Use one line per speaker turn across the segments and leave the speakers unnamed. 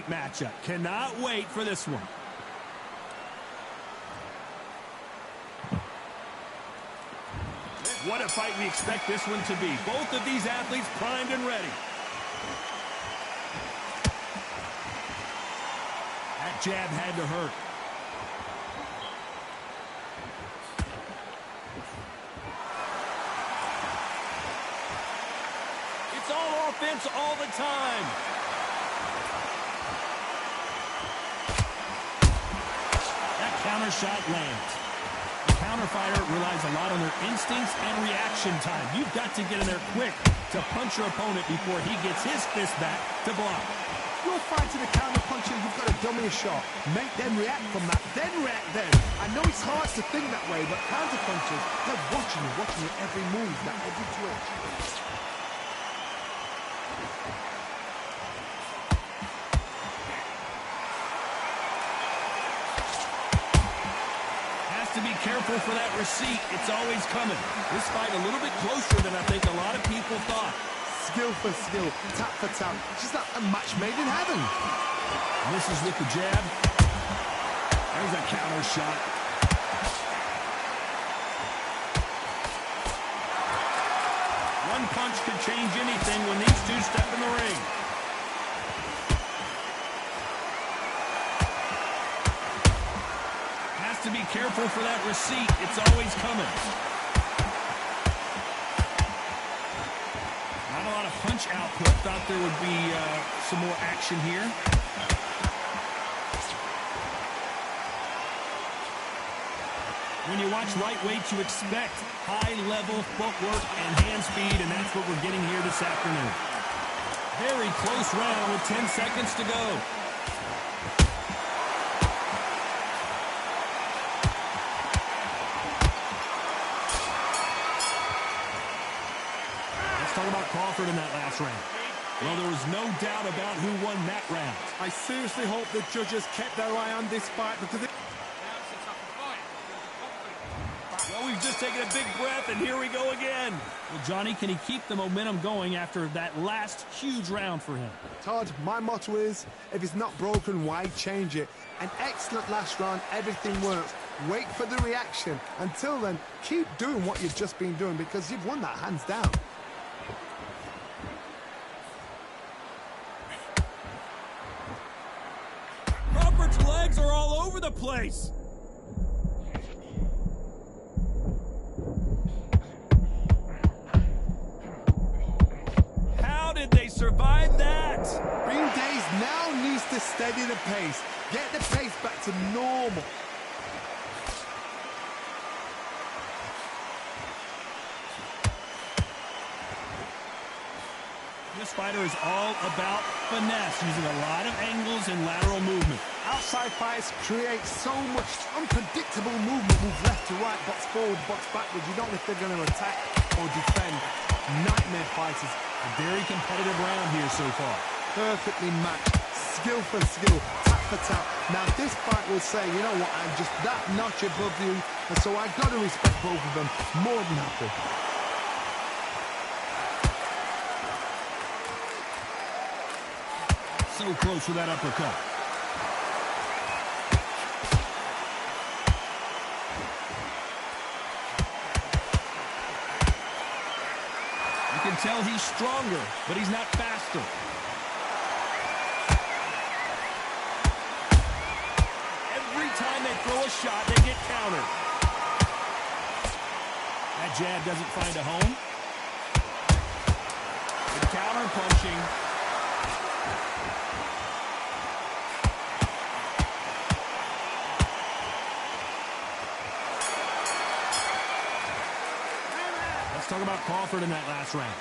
great matchup. Cannot wait for this one. What a fight we expect this one to be. Both of these athletes primed and ready. That jab had to hurt. It's all offense all the time. That counter shot lands. The counter fighter relies a lot on their instincts and reaction time. You've got to get in there quick to punch your opponent before he gets his fist back to block.
You're fighting a counter puncher, you've got to dummy a shot. Make them react from that, then react then. I know it's hard to think that way, but counter punchers, they're watching you every move, that every twitch.
To be careful for that receipt. It's always coming. This fight a little bit closer than I think a lot of people thought.
Skill for skill, tap for tap. Just like a match made in heaven.
Misses with the jab. There's a counter shot. One punch could change anything when these two step in the ring. To be careful for that receipt. It's always coming. Not a lot of punch output. Thought there would be some more action here. When you watch lightweight, you expect high-level footwork and hand speed, and that's what we're getting here this afternoon. Very close round with 10 seconds to go. Talk about Crawford in that last round. Well, there was no doubt about who won that round.
I seriously hope the judges kept their eye on this fight because it...
Well, we've just taken a big breath, and here we go again. Well, Johnny, can he keep the momentum going after that last huge round for him?
Todd, my motto is, if it's not broken, why change it? An excellent last round, everything works. Wait for the reaction. Until then, keep doing what you've just been doing because you've won that hands down.
Crawford's legs are all over the place. How did they survive that?
Green Days now needs to steady the pace. Get the pace back to normal.
This fighter is all about finesse, using a lot of angles and lateral movement.
Outside fights create so much unpredictable movement. Move left to right, box forward, box backwards. You don't know if they're going to attack or defend. Nightmare fighters.
A very competitive round here so far.
Perfectly matched. Skill for skill. Tap for tap. Now this fight will say, you know what, I'm just that notch above you. And so I've got to respect both of them. More than happy.
So close with that uppercut. You can tell he's stronger, but he's not faster. Every time they throw a shot, they get countered. That jab doesn't find a home. The counter punching. Let's talk about Crawford in that last round.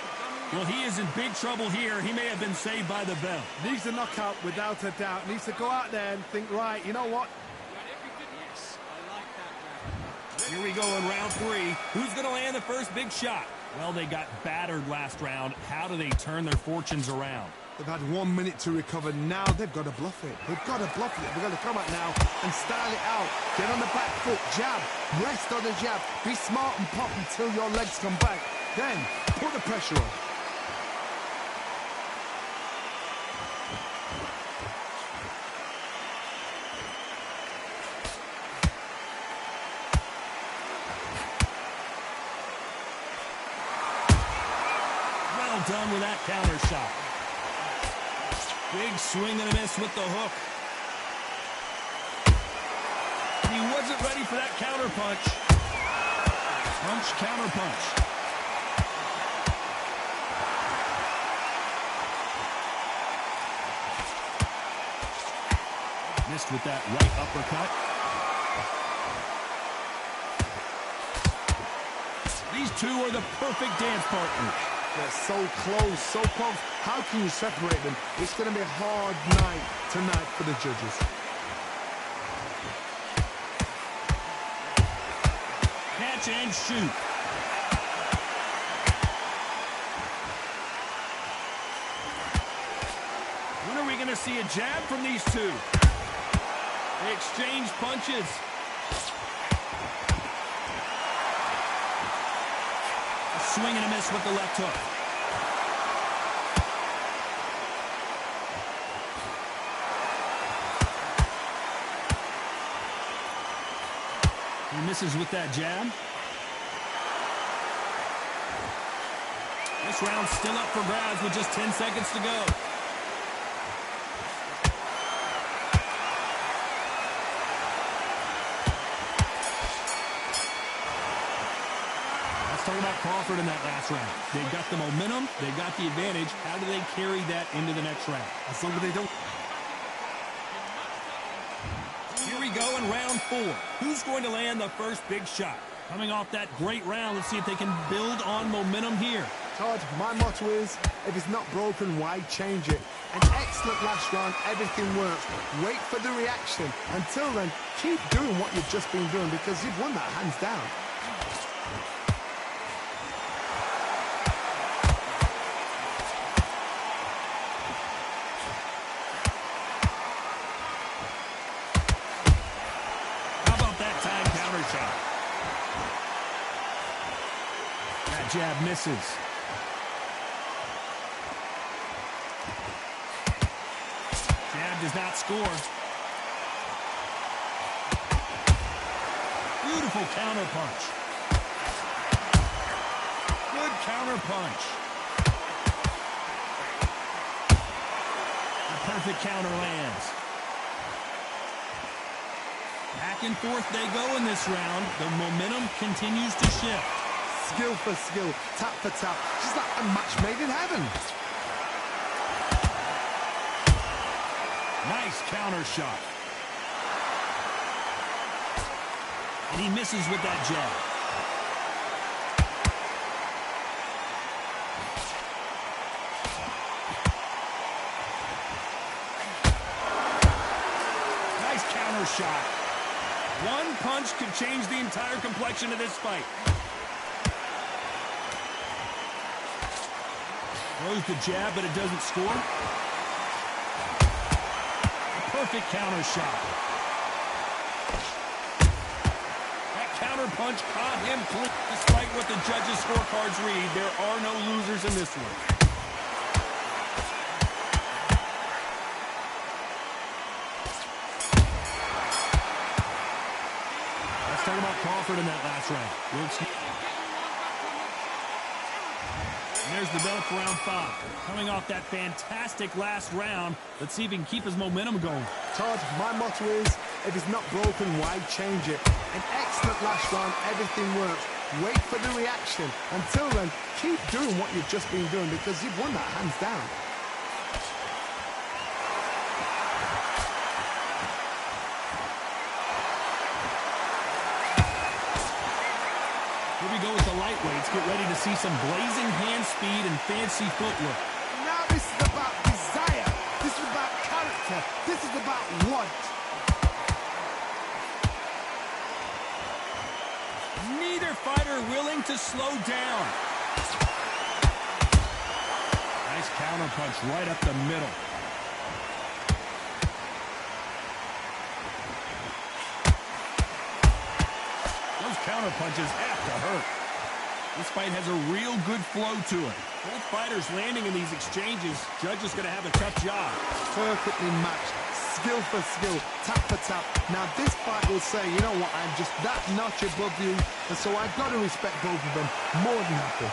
Well, he is in big trouble here. He may have been saved by the bell.
Needs a knockout without a doubt. Needs to go out there and think, right, you know what?
Here we go in round 3. Who's going to land the first big shot? Well, they got battered last round. How do they turn their fortunes around?
They've had 1 minute to recover. Now they've got to bluff it. They've got to bluff it. They've got to come out now and style it out. Get on the back foot, jab, rest on the jab. Be smart and pop until your legs come back. Then put the pressure on.
done with that counter shot. Big swing and a miss with the hook. He wasn't ready for that counter punch. Punch, counter punch. Missed with that right uppercut. These two are the perfect dance partners.
They're so close, so close. How can you separate them? It's going to be a hard night tonight for the judges.
Catch and shoot. When are we going to see a jab from these two? They exchange punches. A swing and a miss with the left hook. He misses with that jab. This round's still up for grabs with just 10 seconds to go. Talking about Crawford in that last round. They've got the momentum. They've got the advantage. How do they carry that into the next round?
As long as they don't...
Here we go in round 4. Who's going to land the first big shot? Coming off that great round, let's see if they can build on momentum here.
Todd, my motto is, if it's not broken, why change it? An excellent last round, everything works. Wait for the reaction. Until then, keep doing what you've just been doing because you've won that hands down.
Jab misses. Jab does not score. Beautiful counter punch. Good counter punch. The perfect counter lands. Back and forth they go in this round. The momentum continues to shift.
Skill for skill, tap for tap, just like a match made in heaven.
Nice counter shot. And he misses with that jab. Nice counter shot. One punch could change the entire complexion of this fight. Throws the jab, but it doesn't score. A perfect counter shot. That counter punch caught him clean. Despite what the judges' scorecards read, there are no losers in this one. Let's talk about Crawford in that last round. There's the bell for round 5. Coming off that fantastic last round, let's see if he can keep his momentum going.
Todd, my motto is, if it's not broken, why change it? An excellent last round, everything works. Wait for the reaction. Until then, keep doing what you've just been doing because you've won that hands down.
Here we go with the lightweights. Get ready to see some blazing hand speed and fancy footwork.
Now this is about desire. This is about character. This is about want.
Neither fighter willing to slow down. Nice counter punch right up the middle. Those counter punches have to hurt. This fight has a real good flow to it. Both fighters landing in these exchanges. Judge is going to have a tough job.
Perfectly matched. Skill for skill. Tap for tap. Now this fight will say, you know what, I'm just that notch above you. And so I've got to respect both of them. More than happy.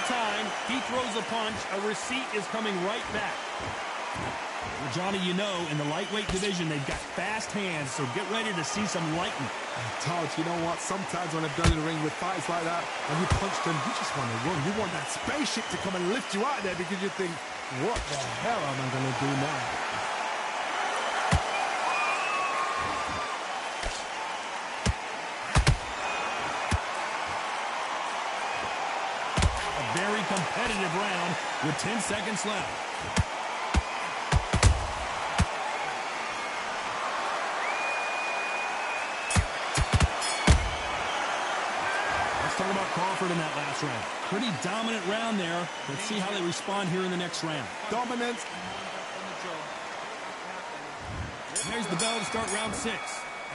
time he throws a punch, a receipt is coming right back. Well, Johnny, you know, in the lightweight division, they've got fast hands, so get ready to see some lightning.
Todd, you know what? Sometimes when I've done in the ring with fights like that, and you punch them, you just want to run. You want that spaceship to come and lift you out of there because you think, what the hell am I going to do now?
A very competitive round with 10 seconds left. Talk about Crawford in that last round. Pretty dominant round there. Let's see how they respond here in the next round.
Dominance.
There's the bell to start round 6.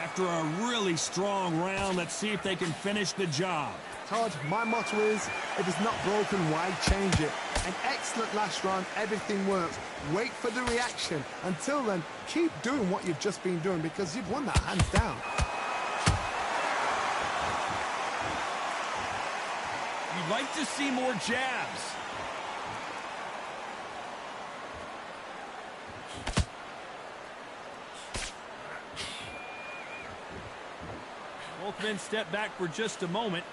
After a really strong round, let's see if they can finish the job.
Todd, my motto is, if it's not broken, why change it? An excellent last round, everything works. Wait for the reaction. Until then, keep doing what you've just been doing because you've won that hands down.
You'd like to see more jabs. Both men step back for just a moment.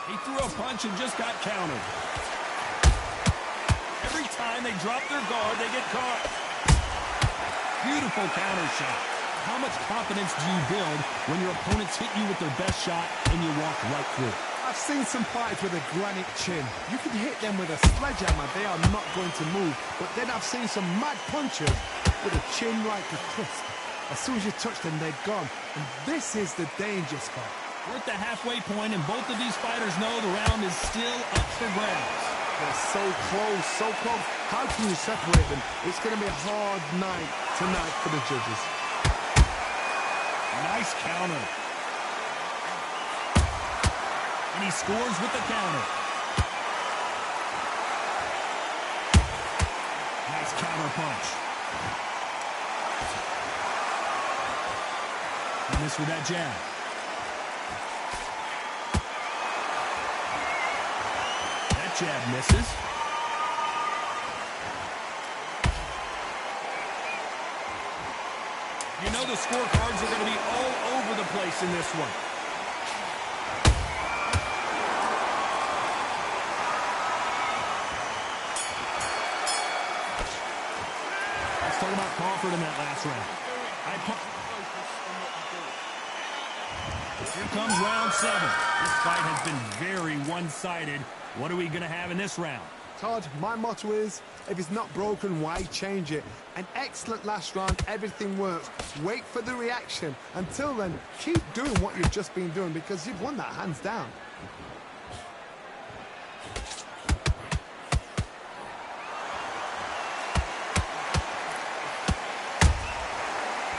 He threw a punch and just got countered. Every time they drop their guard, they get caught. Beautiful counter shot. How much confidence do you build when your opponents hit you with their best shot and you walk right through?
I've seen some fighters with a granite chin. You can hit them with a sledgehammer, they are not going to move. But then I've seen some mad punchers with a chin like a crisp. As soon as you touch them, they're gone. And this is the danger spot.
We're at the halfway point, and both of these fighters know the round is still up for grabs.
They're so close, so close. How can you separate them? It's going to be a hard night tonight for the judges.
Nice counter. And he scores with the counter. Nice counter punch. He missed with that jab. That jab misses. You know the scorecards are going to be all over the place in this one. Let's talk about Crawford in that last round. Here comes round 7. This fight has been very one-sided. What are we going to have in this round?
Todd, my motto is, if it's not broken, why change it? An excellent last round, everything works. Wait for the reaction. Until then, keep doing what you've just been doing because you've won that hands down.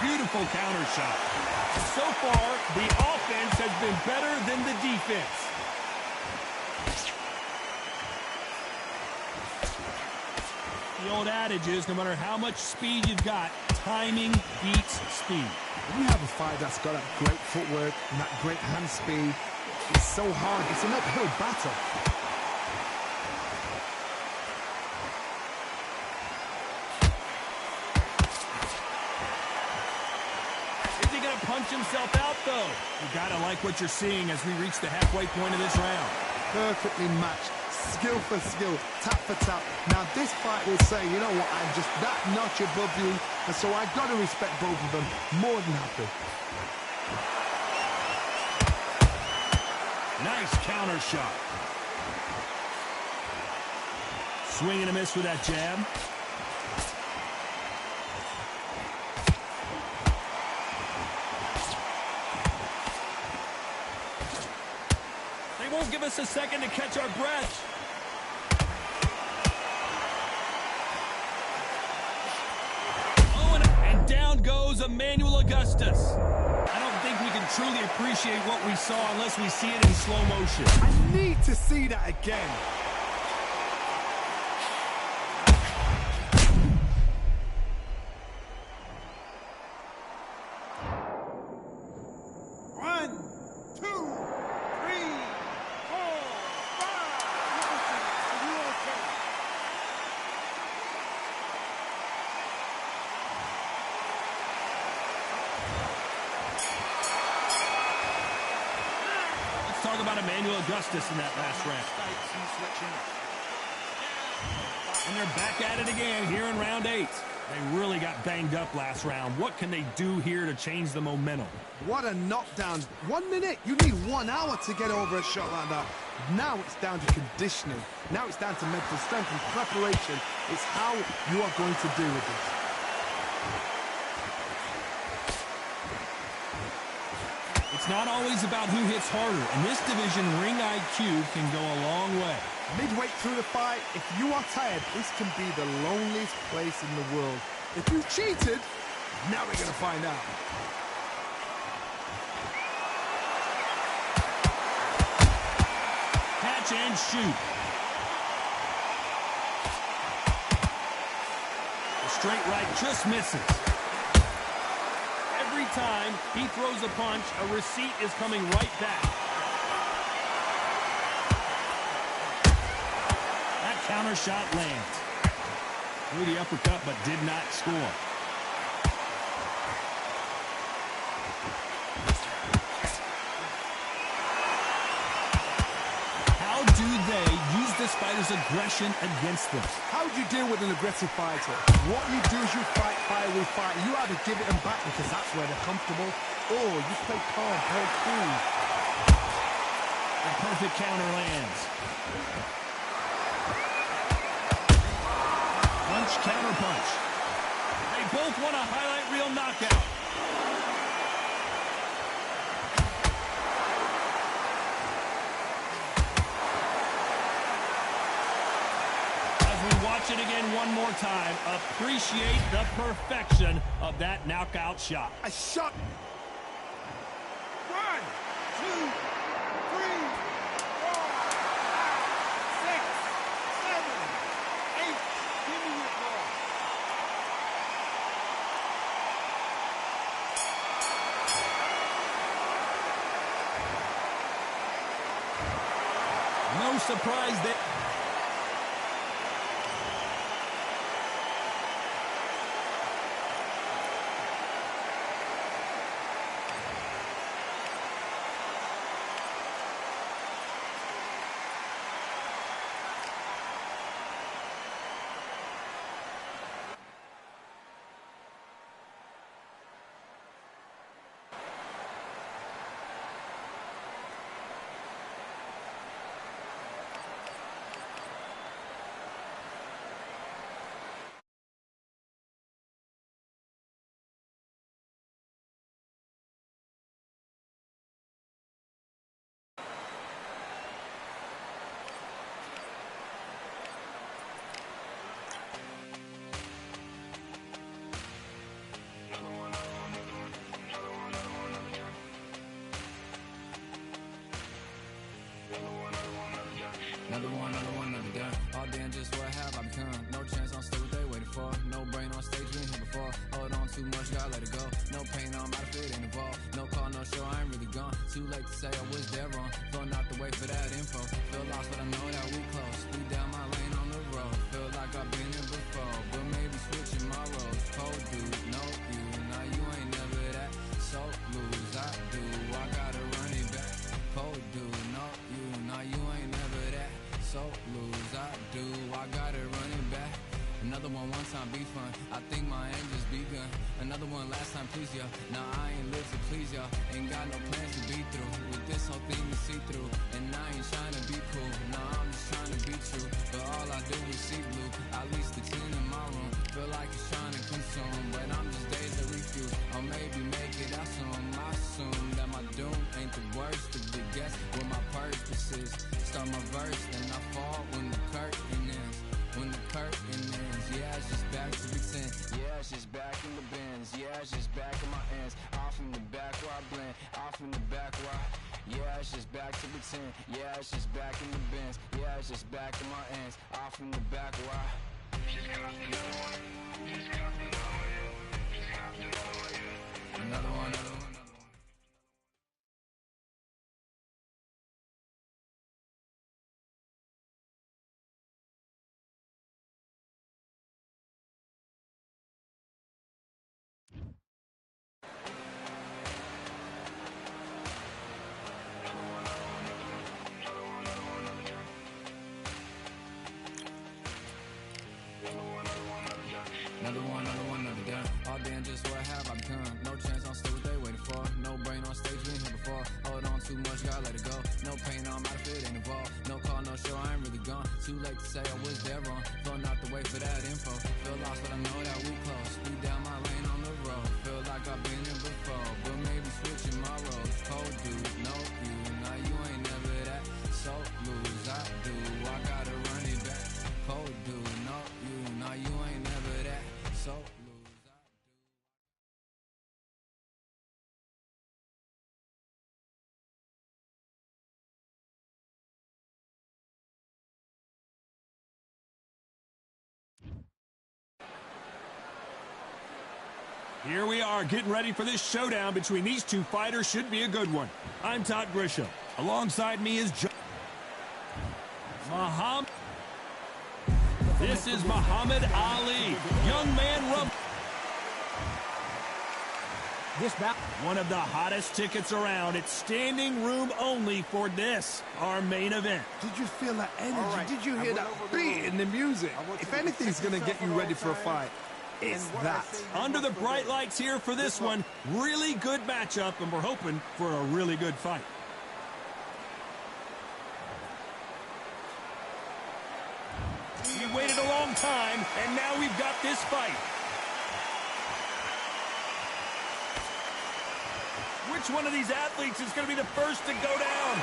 Beautiful counter shot. So far, the offense has been better than the defense. The old adage is, no matter how much speed you've got, timing beats speed.
When you have a fight that's got that great footwork and that great hand speed, it's so hard. It's an uphill battle.
Is he going to punch himself out, though? You got to like what you're seeing as we reach the halfway point of this round.
Perfectly matched. Skill for skill, tap for tap. Now this fight will say, you know what, I'm just that notch above you, and so I've got to respect both of them more than happy.
Nice counter shot. Swing and a miss with that jab. They won't give us a second to catch our breath. And down goes Emmanuel Augustus. I don't think we can truly appreciate what we saw unless we see it in slow motion.
I need to see that again. One, two.
talk about Emmanuel Augustus in that last round. And they're back at it again here in round 8. They really got banged up last round. What can they do here to change the momentum?
What a knockdown. 1 minute. You need 1 hour to get over a shot like that. Now it's down to conditioning. Now it's down to mental strength and preparation. It's how you are going to deal with this.
It's not always about who hits harder. In this division, ring IQ can go a long way.
Midway through the fight, if you are tired, this can be the loneliest place in the world. If you cheated, now we're going to find out.
Catch and shoot. The straight right just misses. Every time he throws a punch, a receipt is coming right back. That counter shot lands. Threw the uppercut, but did not score. How do they use this fighter's aggression against them?
How do you deal with an aggressive fighter? What you do is you fight fire with fire. You either give it them back because that's where they're comfortable, or you play calm, play cool.
A perfect counter lands. Punch, counter punch. They both want a highlight reel knockout. Watch it again one more time. Appreciate the perfection of that knockout shot.
A shot. 1, 2, 3, 4, 5, 6, 7, 8. Give me your ball.
No surprise there.
Another gun. All damn, just what have I become? No chance, I'm still what they waiting for. No brain on stage, been here before. Hold on too much, gotta let it go. No pain, I'm out of it, ain't involved. No call, no show, I ain't really gone. Too late to say I was there wrong. Filling out the way for that info. Feel lost, but I know that we close. We down my lane on the road. Feel like I've been here before, but maybe switching my roles. Cold dude, no you, now you ain't never that. So lose, I do, I gotta run it back. Cold dude, no you, now you ain't never that. So lose, I do, I gotta run it back. Another one time be fun, I think my aim just begun. Another one last time please ya. Now I ain't live to please ya. Ain't got no plans to be through with this whole thing to see through. And I ain't trying to be cool, no I'm just trying to be true. But all I do is see blue, at least the 10 in my room. Feel like it's trying to consume, but I'm just days to refuse. Or maybe make it out soon. I assume that my doom ain't the worst of the guess what my purpose is. Start my verse, then I fall when the curtain ends. When the curtain ends, yeah, it's just back to pretend. Yeah, it's just back in the bins. Yeah, it's just back in my ends. Off in the back where I blend. Off in the back where I... Yeah, it's just back to pretend. Yeah, it's just back in the bins. Yeah, it's just back in my ends. Off in the back where I... Another one, another one. gotta let it go. No pain, I'm out of it, ain't involved. No call, no show, I ain't really gone. Too late to say I was there wrong. Feel not the way for that info. Feel lost, but I know that we close. Speed down my lane on the road. Feel like I've been here before, but maybe switching my roles. Cold dude, no you. Now you ain't never that. So lose, I do. I gotta run it back. Cold dude, no you. Now you ain't never that. So lose, I do.
Here we are getting ready for this showdown between these two fighters. Should be a good one. I'm Todd Grisham. Alongside me is Muhammad. This is Muhammad Ali. Young man rum. This bout, one of the hottest tickets around. It's standing room only for this, our main event.
Did you feel that energy? Did you hear that beat in the music? If anything's going to get you ready for a fight, it's that.
Under the bright lights here for this one. Really good matchup, and we're hoping for a really good fight. We waited a long time, and now we've got this fight. Which one of these athletes is going to be the first to go down?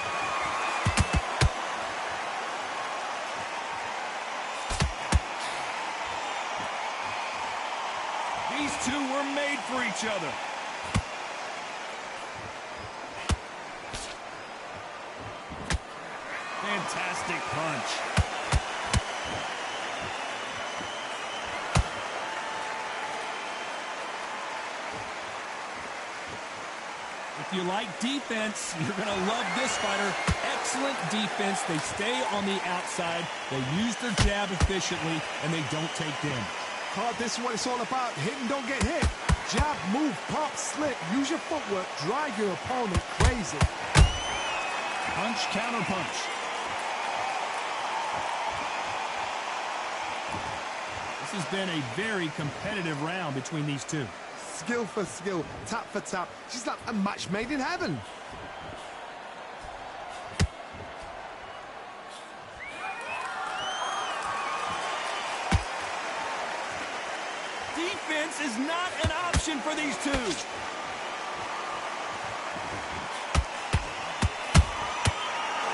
These two were made for each other. Fantastic punch. If you like defense, you're going to love this fighter. Excellent defense. They stay on the outside. They use their jab efficiently, and they don't take damage.
Carl, this is what it's all about. Hit and don't get hit. Jab, move, pop, slip. Use your footwork. Drive your opponent crazy.
Punch, counter punch. This has been a very competitive round between these two.
Skill for skill, tap for tap. She's like a match made in heaven.
Defense is not an option for these two.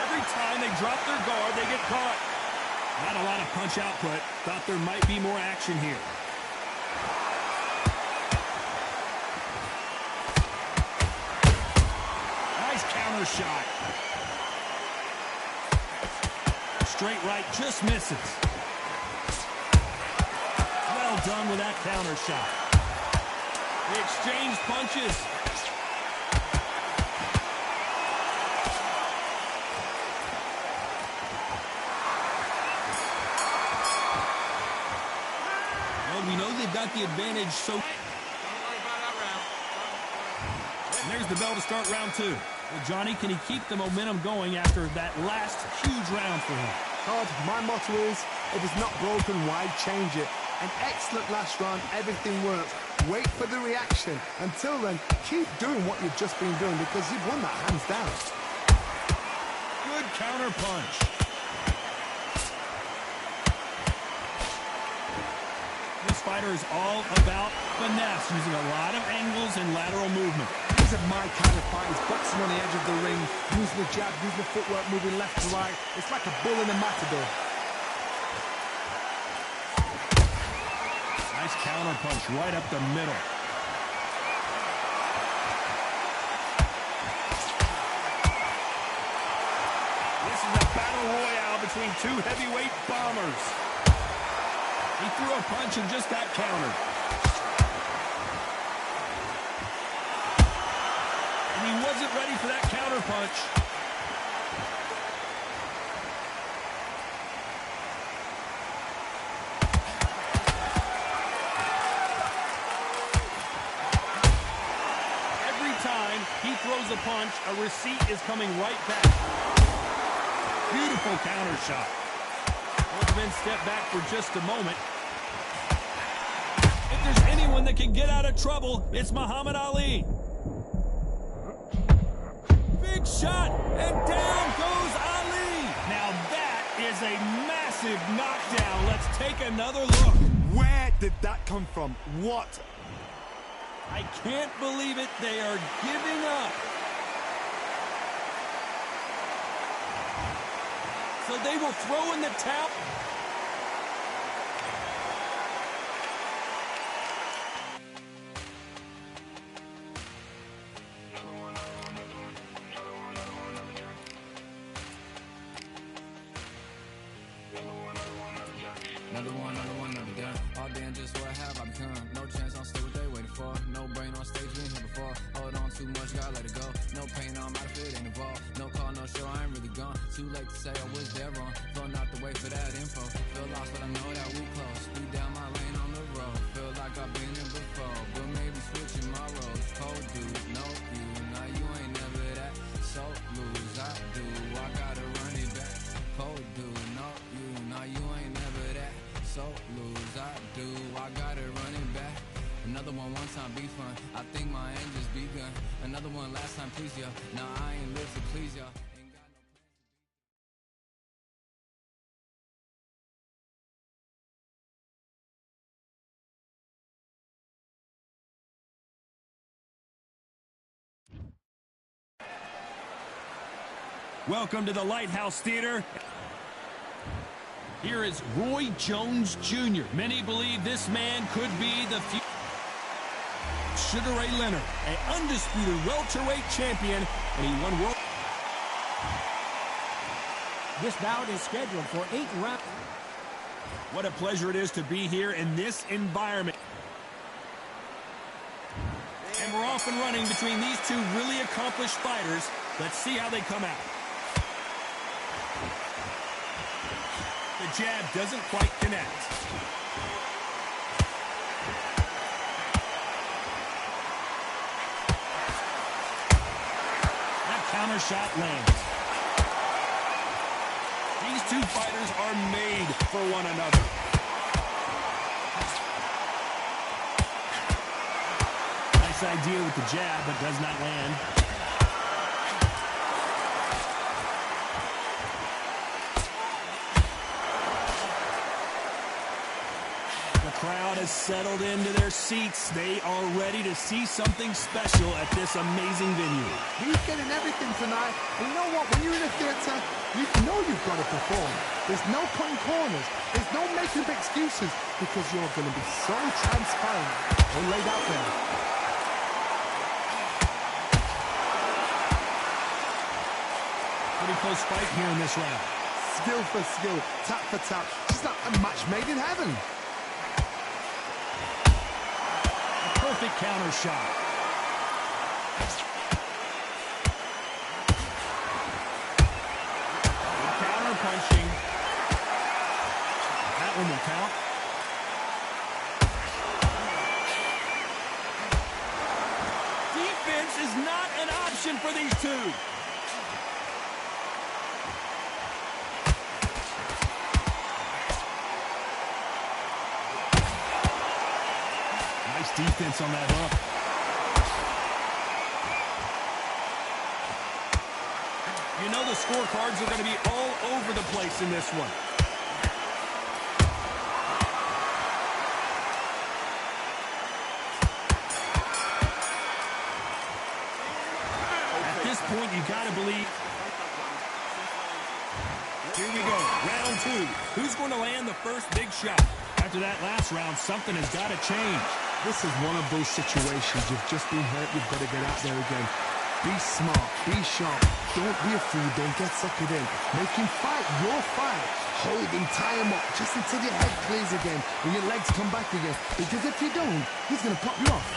Every time they drop their guard, they get caught. Not a lot of punch output. Thought there might be more action here. Nice counter shot. Straight right just misses. Well done with that counter shot. They exchanged punches. Well, we know they've got the advantage, so...
Don't worry about that round.
And there's the bell to start round two. Well, Johnny, can he keep the momentum going after that last huge round for him?
Todd, my motto is, if it's not broken, why change it? An excellent last round, everything works. Wait for the reaction. Until then, keep doing what you've just been doing because you've won that hands down.
Good counter punch. This fighter is all about finesse, using a lot of angles and lateral movement.
These are my kind of fighters, boxing on the edge of the ring, using the jab, using the footwork, moving left to right. It's like a bull in a matador.
Nice counter punch right up the middle. This is a battle royale between two heavyweight bombers. He threw a punch and just got countered. And he wasn't ready for that counter punch. He throws a punch, a receipt is coming right back. Beautiful counter shot. Both men step back for just a moment. If there's anyone that can get out of trouble, it's Muhammad Ali. Big shot, and down goes Ali. Now that is a massive knockdown. Let's take another look.
Where did that come from? What?
I can't believe it. They are giving up. So they will throw in the towel.
Another done. All day and just what have I become? No chance, I'm still what they waiting for. No brain on stage, been here before. Hold on too much, gotta let it go. No pain, I'm out of it, ain't involved. No call, no show, I ain't really gone. Too late to say I was there wrong. Filling out the way for that info. Feel lost, but I know that we close. Speed down my lane on the road. Feel like I've been in before, but maybe switching my roles. Cold dude, no you. Now you ain't never that. So lose, I do. I gotta run it back. Cold dude, no you. Now you ain't never that. So lose, I do. I gotta run it back. Another one time be fun. I think my end just begun. Another one last time please ya. Now I ain't live to please ya. Ain't got no
Welcome to the Lighthouse Theater. Here is Roy Jones Jr. Many believe this man could be the future. Sugar Ray Leonard, an undisputed welterweight champion, and he won world.
This bout is scheduled for 8 rounds.
What a pleasure it is to be here in this environment. And we're off and running between these two really accomplished fighters. Let's see how they come out. The jab doesn't quite connect. That counter shot lands. These two fighters are made for one another. Nice idea with the jab, but does not land. The crowd has settled into their seats. They are ready to see something special at this amazing venue.
He's getting everything tonight. And you know what? When you're in a theatre, you know you've got to perform. There's no cutting corners. There's no making up excuses because you're going to be so transparent and laid out there.
Pretty close fight here in this round.
Skill for skill, tap for tap. Just like a match made in heaven.
Perfect counter shot. Good counter punching. That one will count. Defense is not an option for these two. Defense on that hook. You know the scorecards are going to be all over the place in this one. At this point, you got to believe. Here we go, round 2. Who's going to land the first big shot? After that last round, something has got to change.
This is one of those situations. You've just been hurt. You've got to get out there again. Be smart. Be sharp. Don't be a fool. Don't get suckered in. Make him fight your fight. Hold him, tie him up just until your head clears again and your legs come back again. Because if you don't, he's going to pop you off.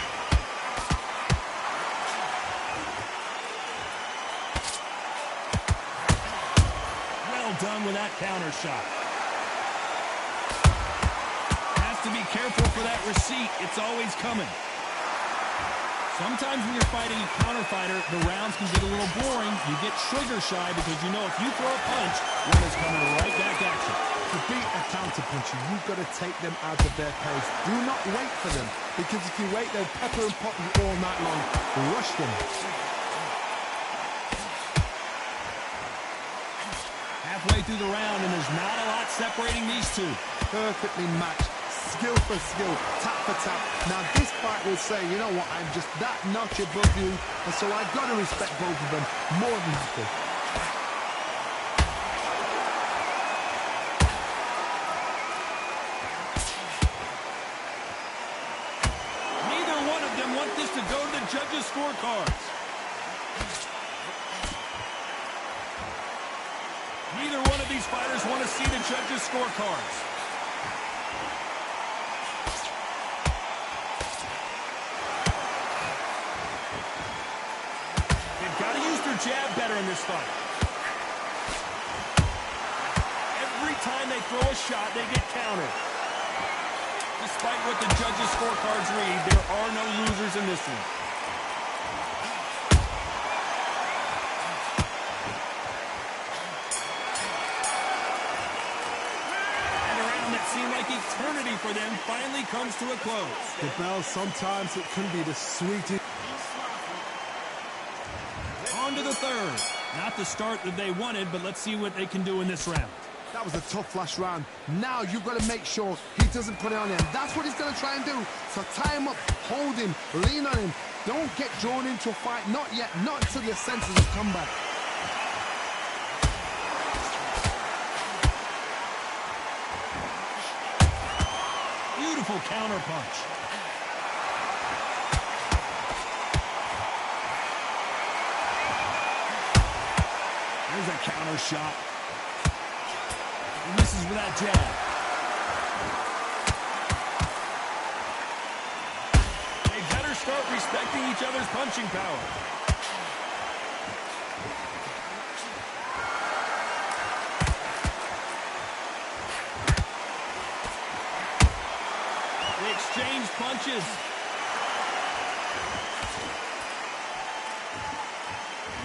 Well done with that counter shot. To be careful for that receipt. It's always coming. Sometimes when you're fighting a counter fighter, the rounds can get a little boring. You get trigger shy because you know if you throw a punch, one is coming right back at you.
To beat a counter puncher, you've got to take them out of their pace. Do not wait for them, because if you wait, they'll pepper and pop you all night long. Rush them.
Halfway through the round, and there's not a lot separating these two.
Perfectly matched. Skill for skill, tap for tap. Now this fight will say, you know what, I'm just that notch above you, and so I've got to respect both of them more than happy.
Neither one of them want this to go to the judges' scorecards. Neither one of these fighters want to see the judges' scorecards. Jab better in this fight. Every time they throw a shot, they get countered. Despite what the judges' scorecards read, there are no losers in this one. And a round that seemed like eternity for them finally comes to a close.
The bell, sometimes it can be the sweetest.
On to the third. Not the start that they wanted, but let's see what they can do in this round.
That was a tough last round. Now you've got to make sure he doesn't put it on him. That's what he's going to try and do. So tie him up, hold him, lean on him. Don't get drawn into a fight. Not yet. Not until your senses have come back.
Beautiful counter punch. There's a counter shot. He misses with that jab. They better start respecting each other's punching power. They exchange punches.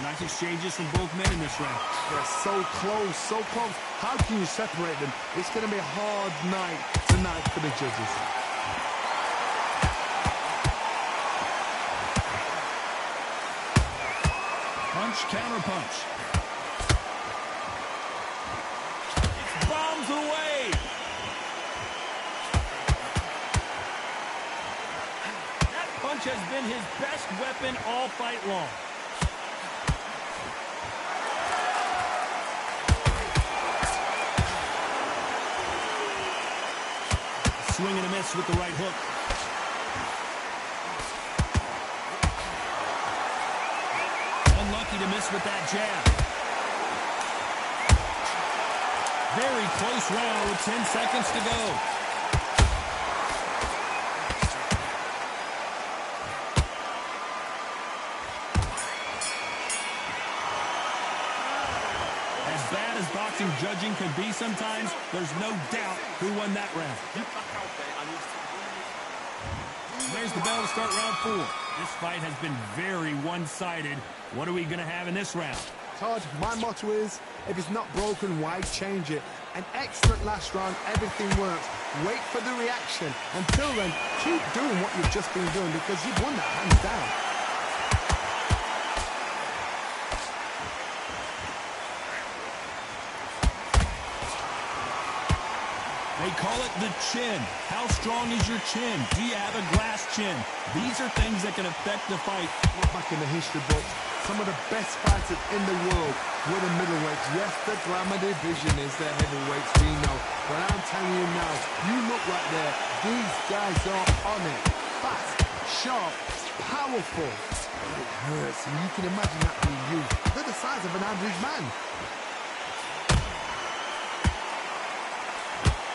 Nice exchanges from both men in this round.
They're so close, so close. How can you separate them? It's going to be a hard night tonight for the judges.
Punch, counter punch. It's bombs away. That punch has been his best weapon all fight long. Swing and a miss with the right hook. Unlucky to miss with that jab. Very close round with 10 seconds to go. As bad as boxing judging can be sometimes, there's no doubt who won that round. There's the bell to start round 4. This fight has been very one-sided. What are we going to have in this round?
Todd, my motto is, if it's not broken, why change it? An excellent last round, everything works. Wait for the reaction. Until then, keep doing what you've just been doing because you've won that hands down.
They call it the chin. How strong is your chin? Do you have a glass chin? These are things that can affect the fight.
Look back in the history books. Some of the best fighters in the world were the middleweights. Yes, the glamour division is the heavyweights, we know. But I'm telling you now, you look right there. These guys are on it. Fast, sharp, powerful. It hurts, and you can imagine that being used. They're the size of an average man.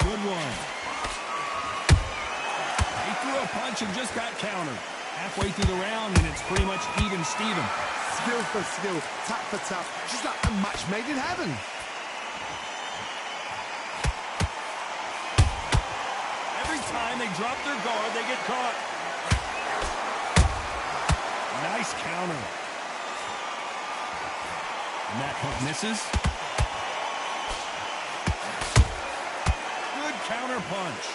Good one. He threw a punch and just got countered. Halfway through the round, and it's pretty much even Steven.
Skill for skill, tap for tap, just like a match made in heaven.
Every time they drop their guard, they get caught. Nice counter. And that hook misses. Good counter punch.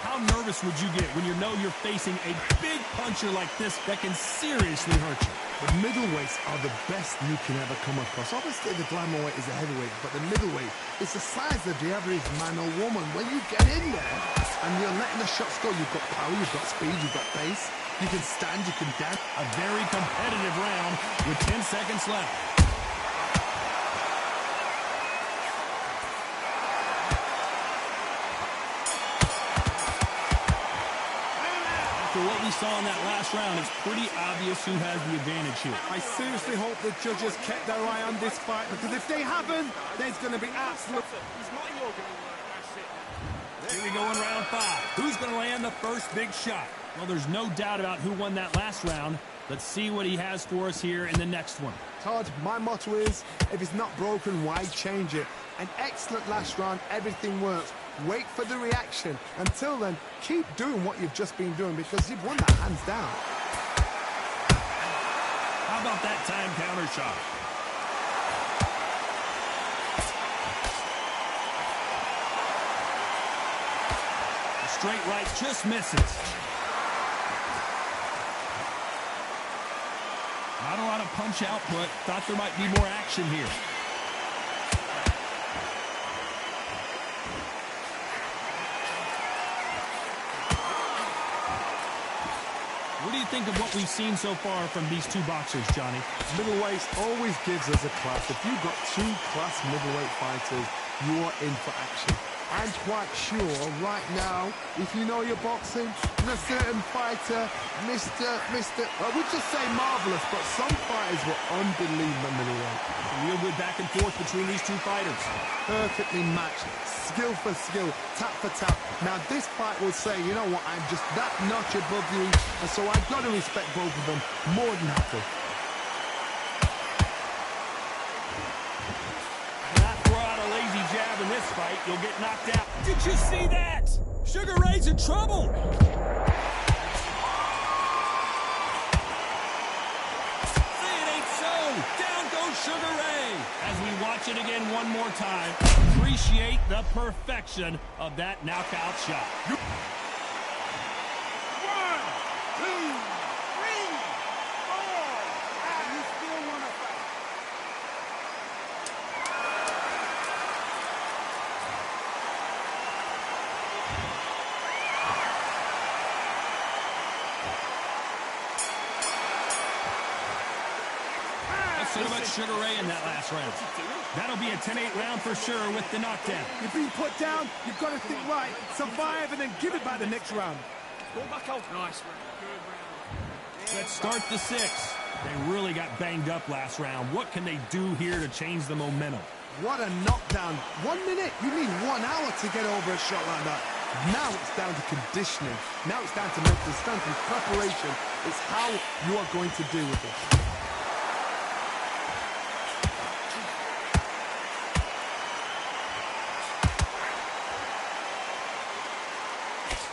How nervous would you get when you know you're facing a big puncher like this that can seriously hurt you?
The middleweights are the best you can ever come across. Obviously, the glamour weight is a heavyweight, but the middleweight is the size of the average man or woman. When you get in there and you're letting the shots go, you've got power, you've got speed, you've got pace. You can stand, you can dance.
A very competitive round with 10 seconds left. After what we saw in that last round, it's pretty obvious who has the advantage here.
I seriously hope the judges kept their eye on this fight, because if they haven't, there's going to be absolute...
He's not your going to work. That's it.
Here we go in round 5. Who's going to land the first big shot? Well, there's no doubt about who won that last round. Let's see what he has for us here in the next one.
Todd, my motto is, if it's not broken, why change it? An excellent last round, everything works. Wait for the reaction. Until then, keep doing what you've just been doing, because you've won that hands down.
How about that time counter shot? The straight right just misses. Not a lot of punch output. Thought there might be more action here. What do you think of what we've seen so far from these two boxers, Johnny?
Middleweights always gives us a class. If you've got two class middleweight fighters, you are in for action. I'm quite sure right now, if you know your boxing, there's a certain fighter, I would just say marvelous, but some fighters were unbelievable middleweight.
Real good back and forth between these two fighters.
Perfectly matched, skill for skill, tap for tap. Now this fight will say, you know what, I'm just that notch above you, and so I've got to respect both of them more than happy.
In this fight, you'll get knocked out. Did you see that? Sugar Ray's in trouble. Say it ain't so. Down goes Sugar Ray. As we watch it again one more time, appreciate the perfection of that knockout shot.
1, 2, 3, 4. You still want to fight?
So much Sugar Ray in that last round. That'll be a 10-8 round for sure with the knockdown.
You've been put down, you've got to think right, survive, and then give it back the next round.
Go back out. Nice round. Good round.
Let's start the 6th. They really got banged up last round. What can they do here to change the momentum?
What a knockdown. 1 minute? You need 1 hour to get over a shot like that. Now it's down to conditioning. Now it's down to mental strength and preparation. It's how you are going to deal with it.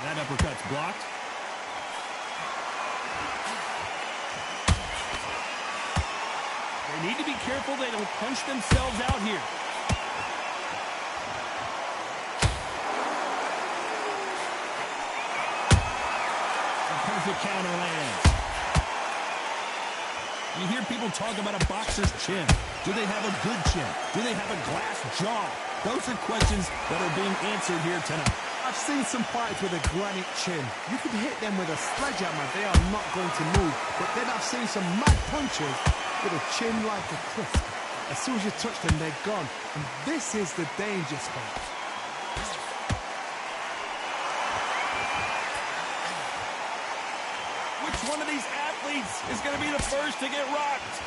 That uppercut's blocked. They need to be careful they don't punch themselves out here. A perfect counter lands. You hear people talk about a boxer's chin. Do they have a good chin? Do they have a glass jaw? Those are questions that are being answered here tonight.
I've seen some fighters with a granite chin. You could hit them with a sledgehammer, they are not going to move. But then I've seen some mad punchers with a chin like a crisp. As soon as you touch them, they're gone. And this is the danger spot.
Which one of these athletes is going to be the first to get rocked?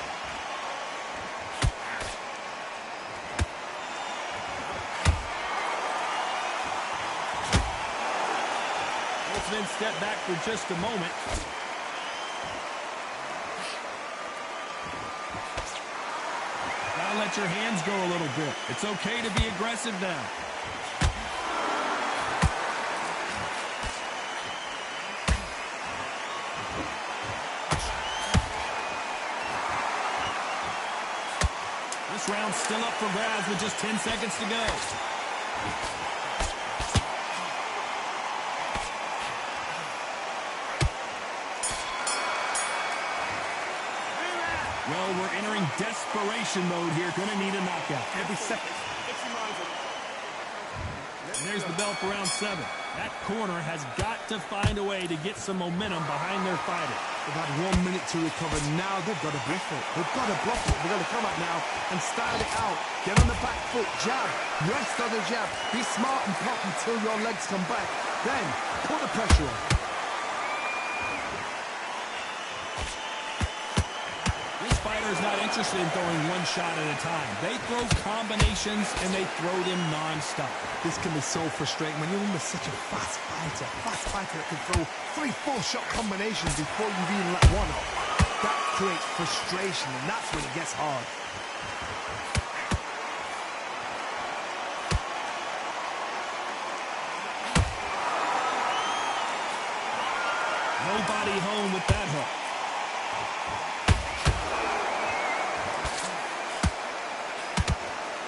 Then step back for just a moment. Gotta let your hands go a little bit. It's okay to be aggressive now. This round's still up for grabs with just 10 seconds to go. we're entering desperation mode here. Going to need a knockout.
Every second.
And there's the bell for round 7. That corner has got to find a way to get some momentum behind their fighter.
They've had 1 minute to recover. Now they've got to bluff it. They've got to bluff it. They've got to come up now and style it out. Get on the back foot, jab, rest on the jab. Be smart and pop until your legs come back. Then put the pressure on.
This fighter is not interested in throwing one shot at a time. They throw combinations and they throw them non-stop.
This can be so frustrating when you're under such a fast fighter that can throw 3-4 shot combinations before you've even let one off. That creates frustration, and that's when it gets hard.
Nobody home with that hook.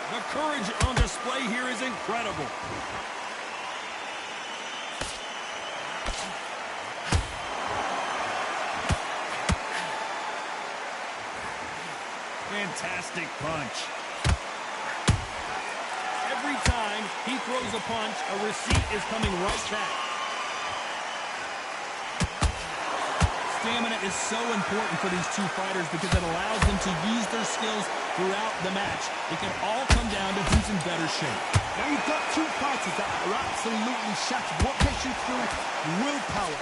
The courage on display here is incredible. Fantastic punch. Every time he throws a punch, a receipt is coming right back. Stamina is so important for these two fighters because it allows them to use their skills throughout the match. It can all come down to who's in better shape.
Now you've got two fighters that are absolutely shattered. What gets you through? Willpower.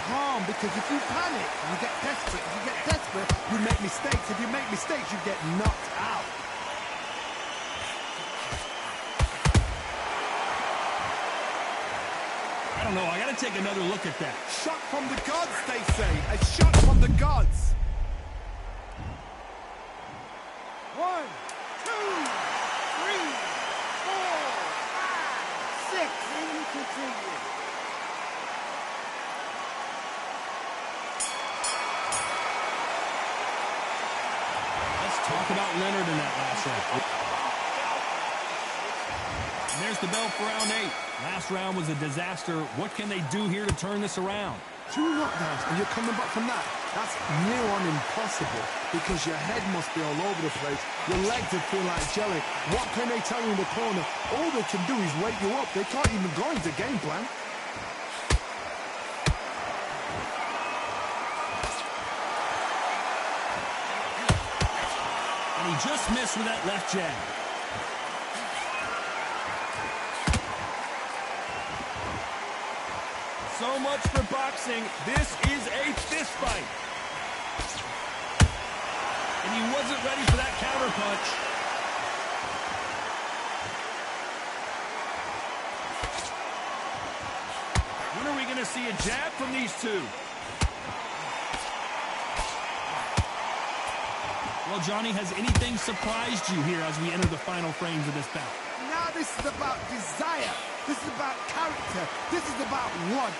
Calm, because if you panic, you get desperate. If you get desperate, you make mistakes. If you make mistakes, you get knocked out.
I don't know. I got to take another look at that.
Shot from the gods, they say. A shot from the gods. 1, 2, 3, 4, 5, 6. And you continue.
Let's talk about Leonard in that last round. And there's the bell for round 8. Last round was a disaster. What can they do here to turn this around?
2 knockdowns and you're coming back from that. That's near on impossible because your head must be all over the place. Your legs will feel like jelly. What can they tell you in the corner? All they can do is wake you up. They can't even go into game plan.
And he just missed with that left jab. So much for boxing. This is a fist fight. And he wasn't ready for that counter punch. When are we going to see a jab from these two? Well, Johnny, has anything surprised you here as we enter the final frames of this bout?
Now this is about desire. This is about character. This is about want.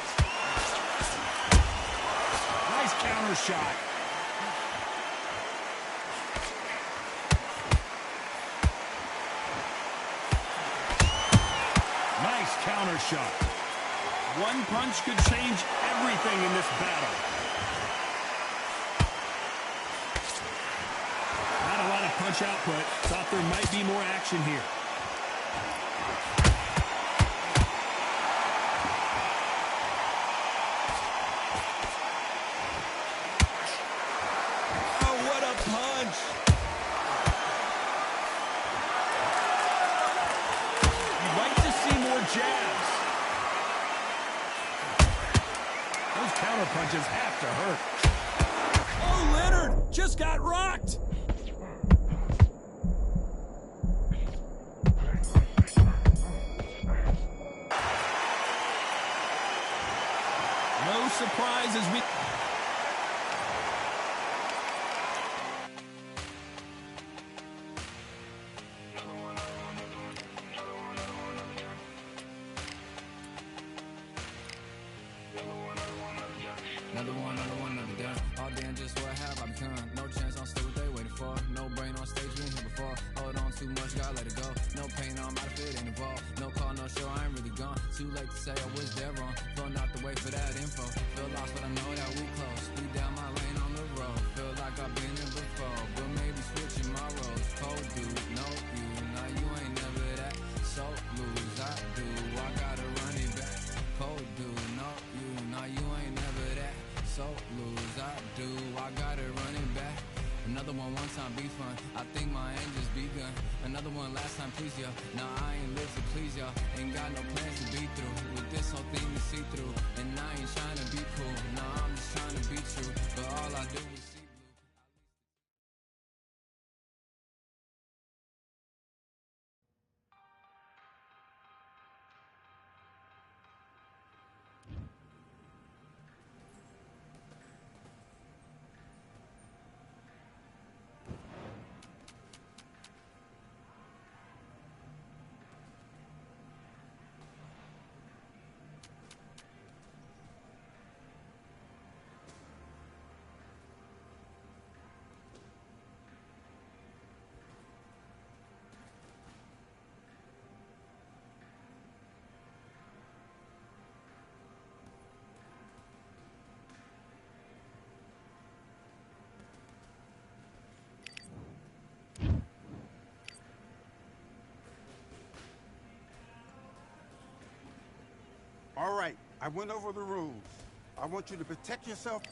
Nice counter shot. Nice counter shot. One punch could change everything in this battle. Not a lot of punch output. Thought there might be more action here. Jabs. Those counter punches have to hurt. Oh, Leonard just got rocked. No surprises.
Another done. All damn, just what have I become? No chance, I'm still what they waiting for. No brain on stage, been here before. Hold on too much, gotta let it go. No pain, I'm out of it, ain't involved. No call, no show, I ain't really gone. Too late to say I was dead wrong. Feel not to wait for that info. Feel lost, but I know that we close. Speed down my lane on the road. Feel like I've been here before, but maybe gun. Another one last time, please, yeah. Now I ain't live to please y'all. Ain't got no plans to be through with this whole thing to see through. And I ain't trying to be cool. No, I'm just trying to be true. But all I do is see blue.
All right, I went over the rules. I want you to protect yourself.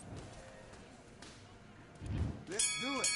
Let's do it.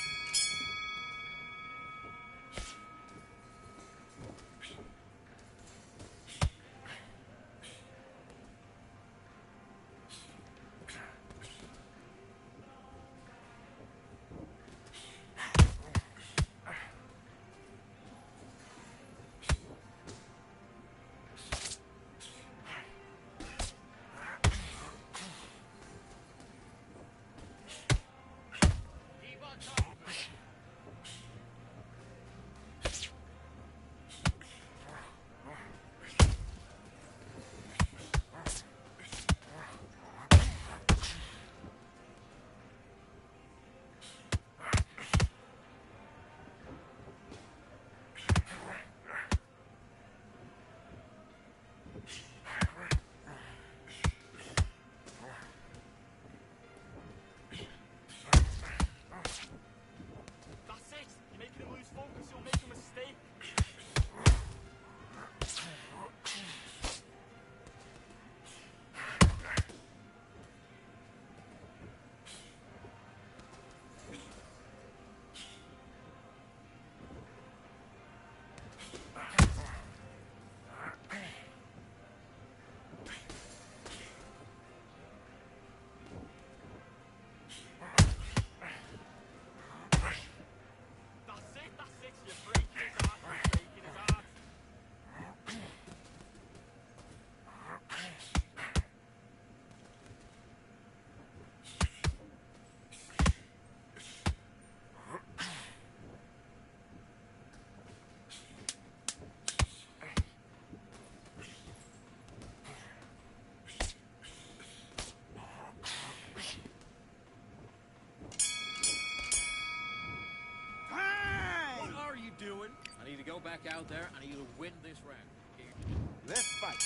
Go back out there. I need you to win this round. Here.
Let's fight.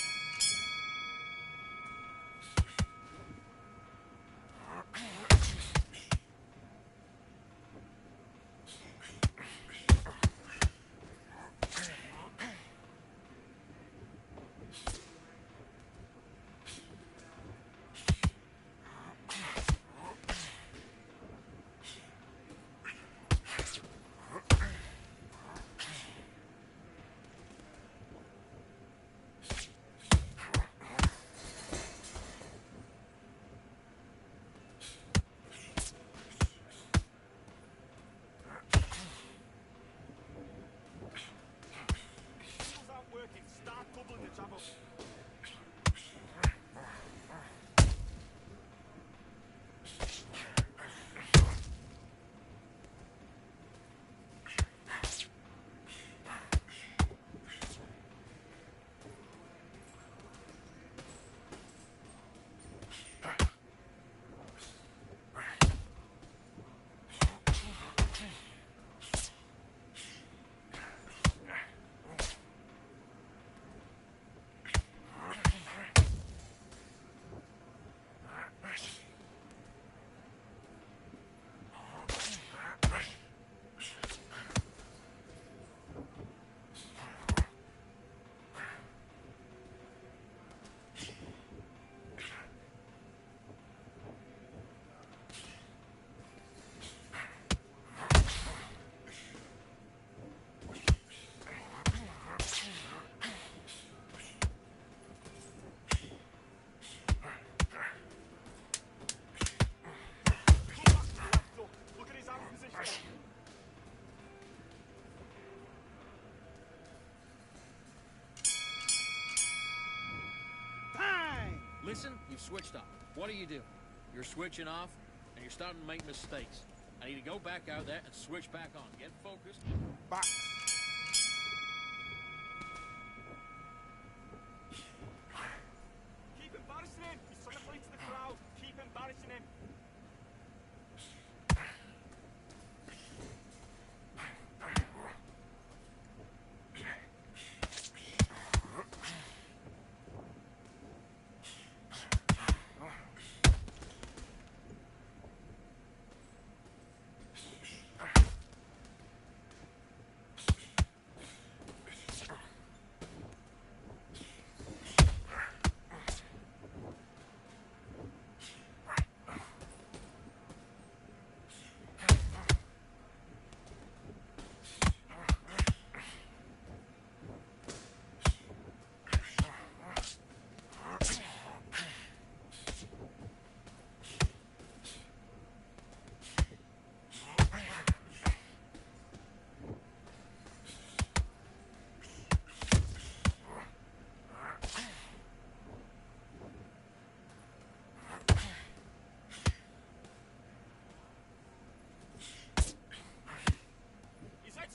Listen, you've switched off. What are you doing? You're switching off, and you're starting to make mistakes. I need to go back out there and switch back on. Get focused.
Back.
Keep embarrassing him. He's trying to play to the crowd. Keep embarrassing him.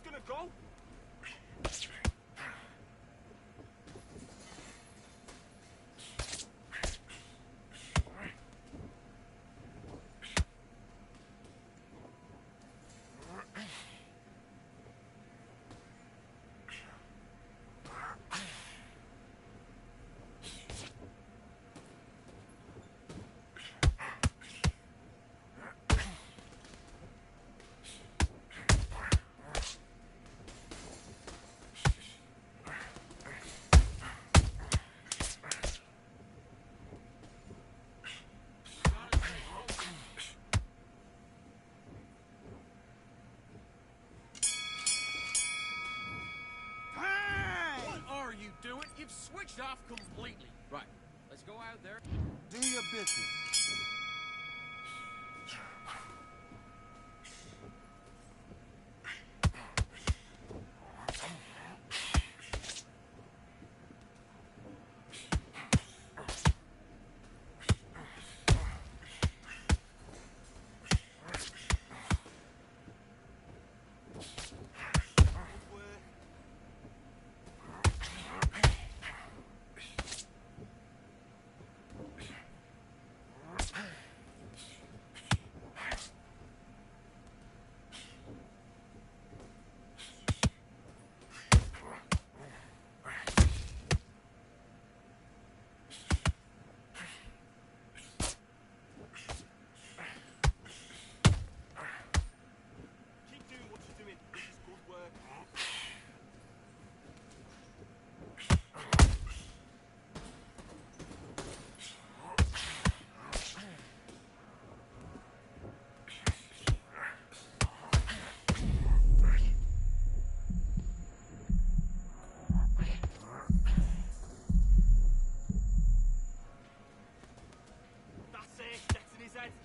Gonna go?
Doing? You've switched off completely. Right. Let's go out there.
Do your business.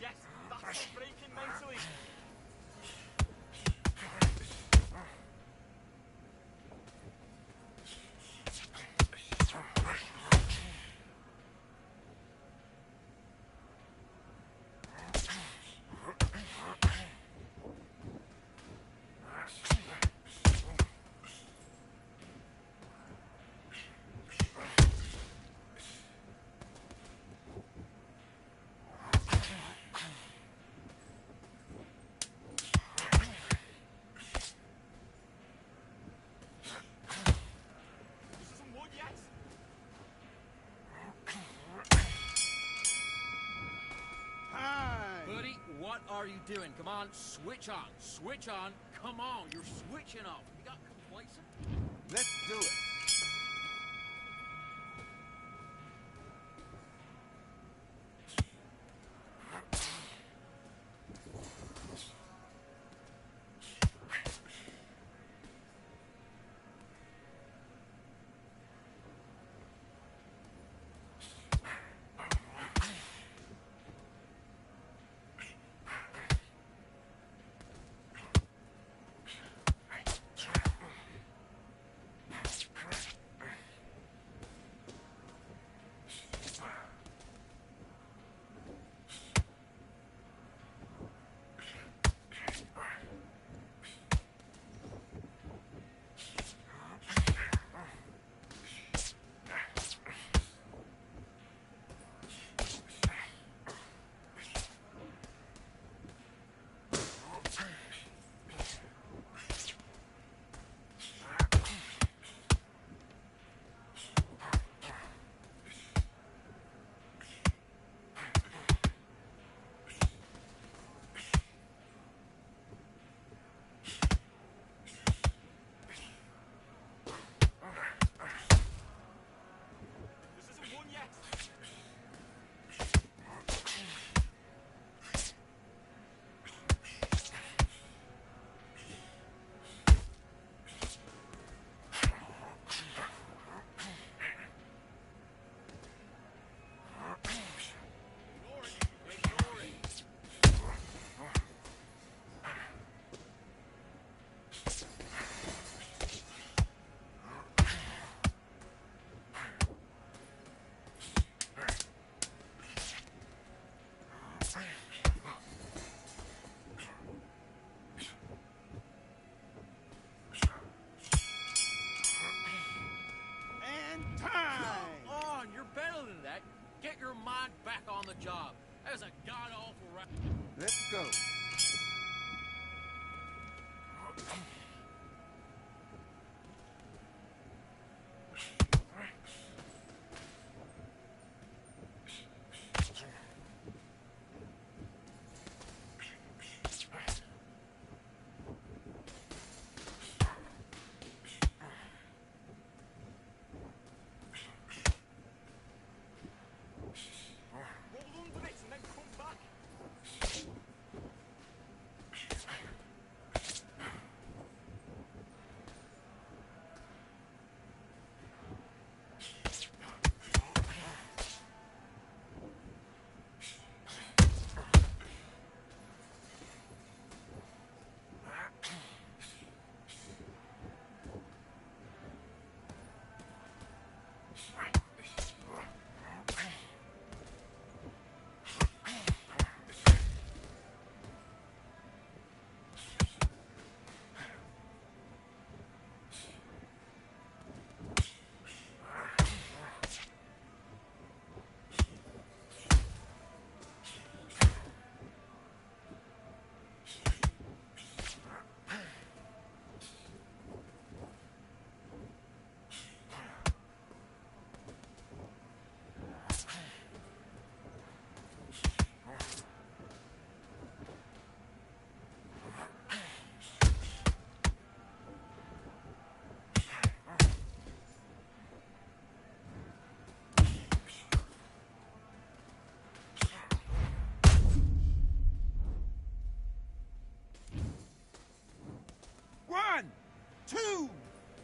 Yes, that's breaking mentally.
What are you doing? Come on, switch on. Switch on. Come on, you're switching off. You got complacent?
Let's do it.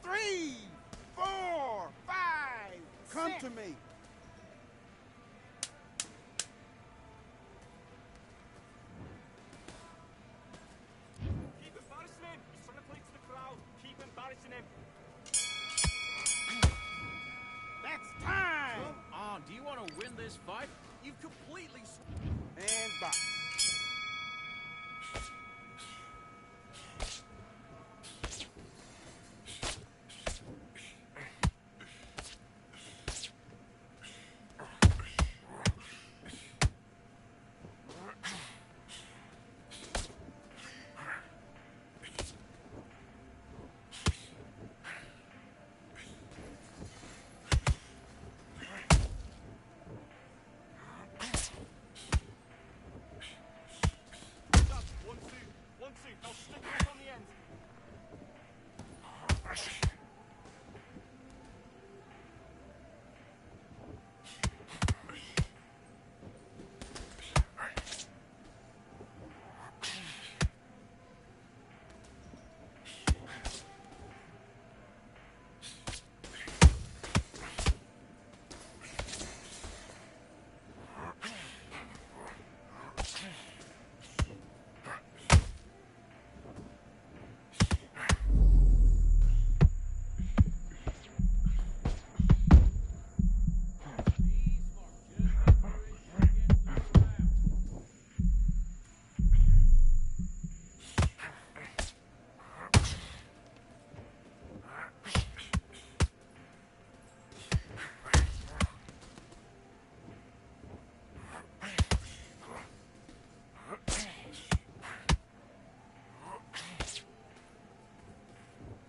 3, 4, 5, come
6.
to me.
Keep embarrassing him. He's trying to play to the crowd. Keep embarrassing him.
That's time.
Come on, do you want to win this fight? You've completely...
And box.
That's 1, 2. 1, 2. Now stick it up on the end.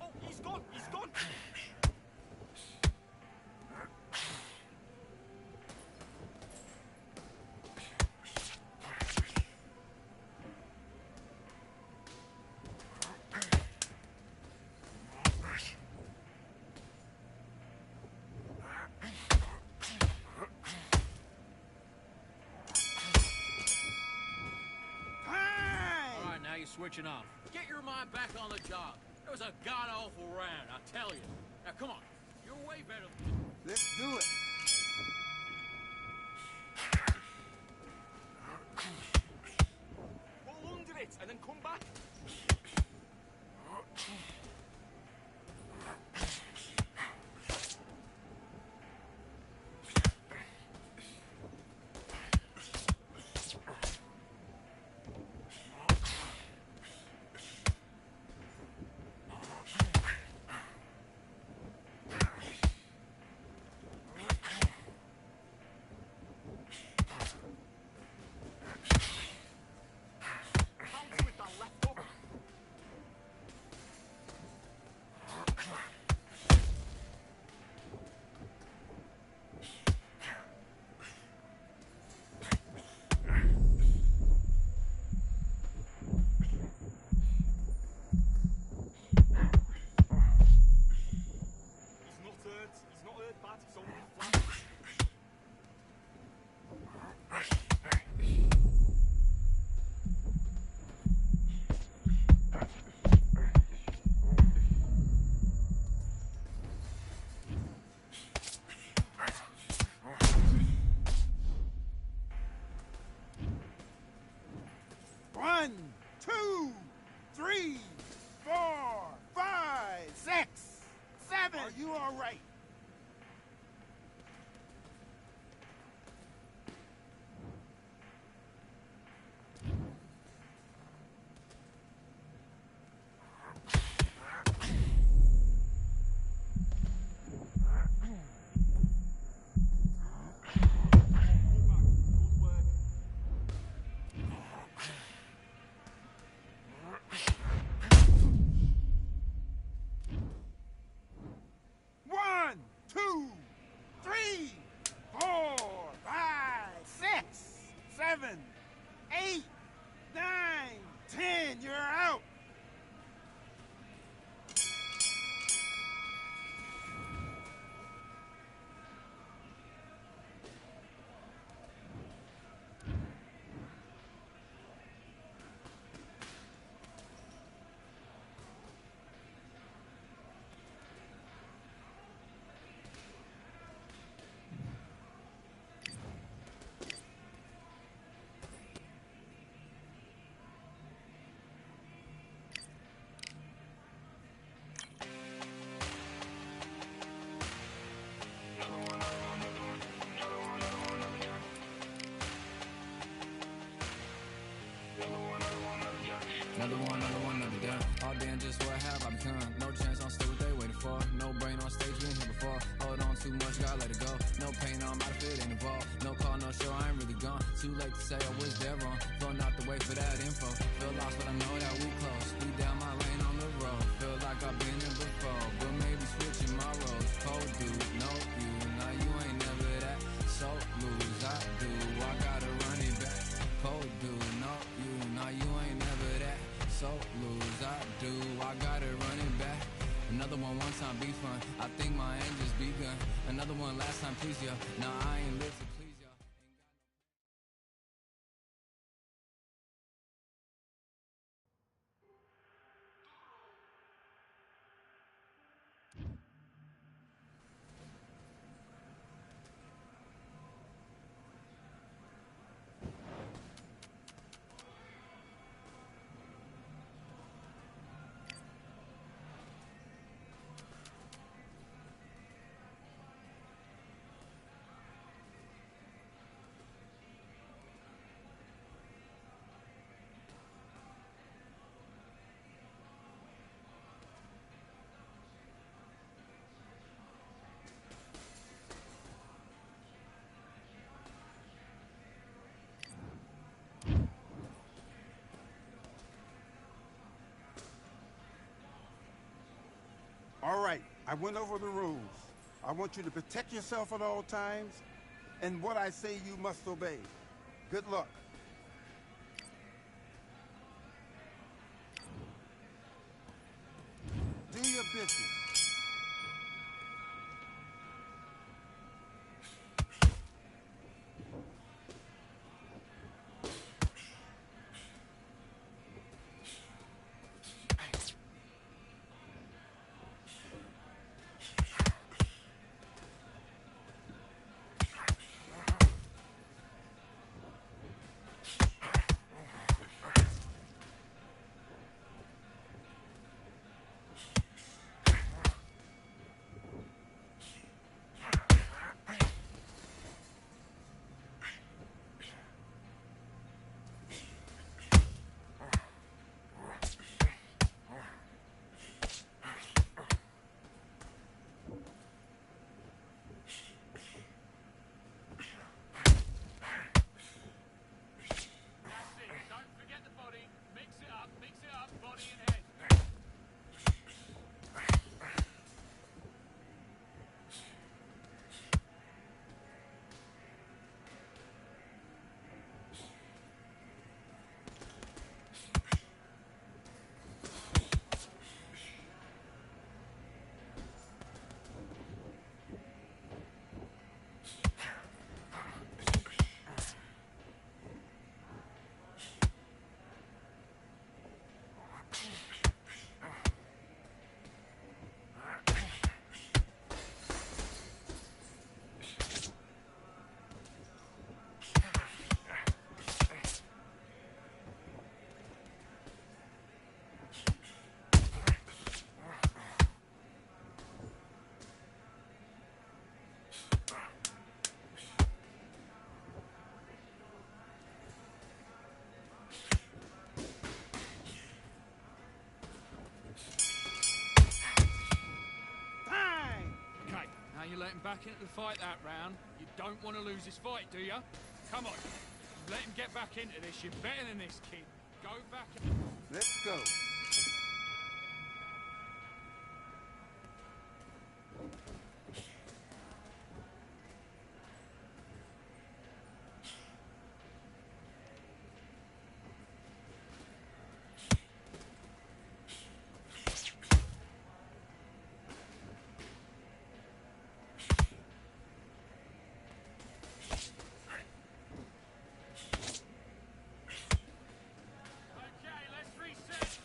Oh, he's gone. He's gone.
Time.
All right, now you're switching off. Get your mind back on the job. It was a god-awful round, I tell you. Now, come on. You're way better than...
Let's do it.
Roll under it and then come back. Bounce with that left hook. He's not hurt. He's not hurt bad. He's only flat.
One, 2, 3, 4, 5, 6, 7. Are you all right?
Good work.
One,
involved. No call, no show, I ain't really gone. Too late to say I was there wrong. Flown out the way for that info. Feel lost, but I know that we close. Speed down my lane on the road. Feel like I've been there before, but maybe switching my roles. Cold dude, no you. Now you ain't never that. So lose, I do. I gotta run it back. Cold dude, no you. Now you ain't never that. So lose, I do. I gotta run it back. Another one time be fun. I think my end just begun. Another one last time please ya. Now I ain't live to please ya.
All right, I went over the rules. I want you to protect yourself at all times, and what I say you must obey. Good luck. Do your business.
You're letting back into the fight that round. You don't want to lose this fight, do you? Come on. Let him get back into this. You're better than this, kid. Go back.
Let's go.
Okay, let's reset.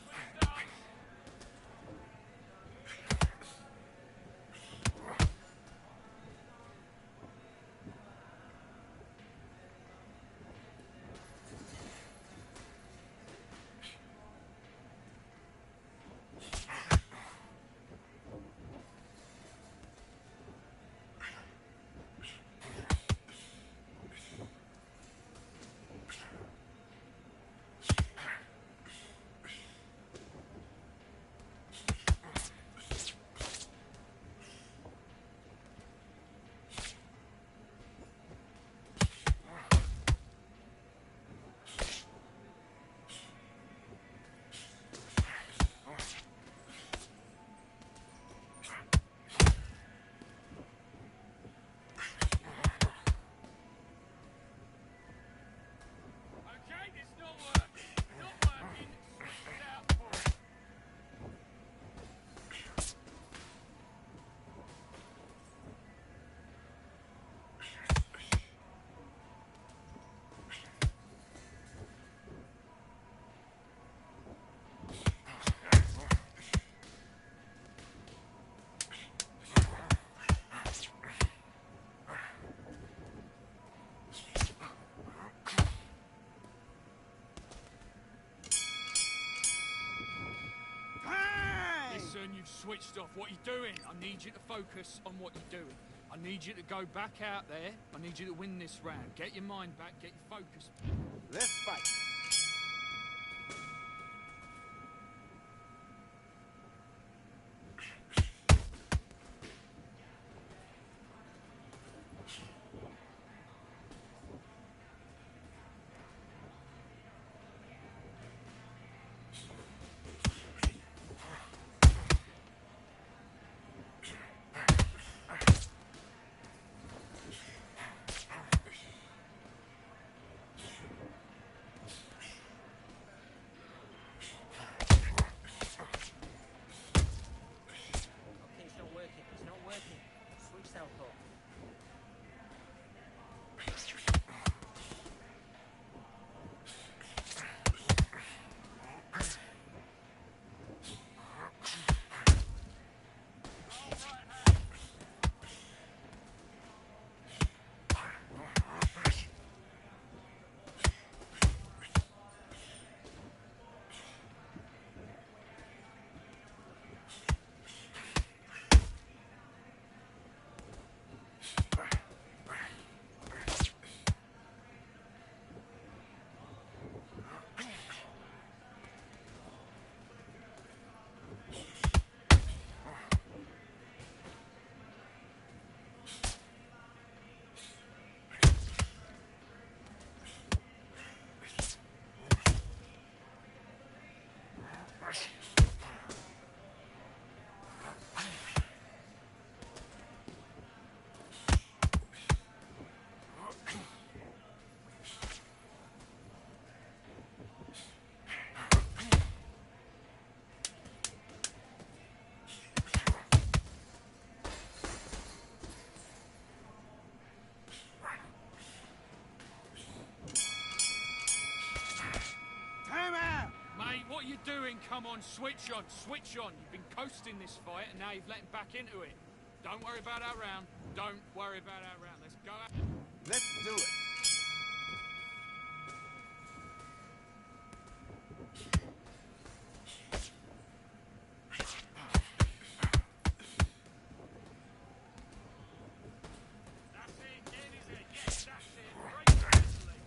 switched off. What are you doing? I need you to focus on what you're doing. I need you to go back out there. I need you to win this round. Get your mind back, get your focus.
Let's fight.
What are you doing? Come on, switch on, switch on. You've been coasting this fight, and now you've let him back into it. Don't worry about our round. Don't worry about our round. Let's go out.
Let's do it.
That's it. Get in his head. Yes, that's it. Great wrestling.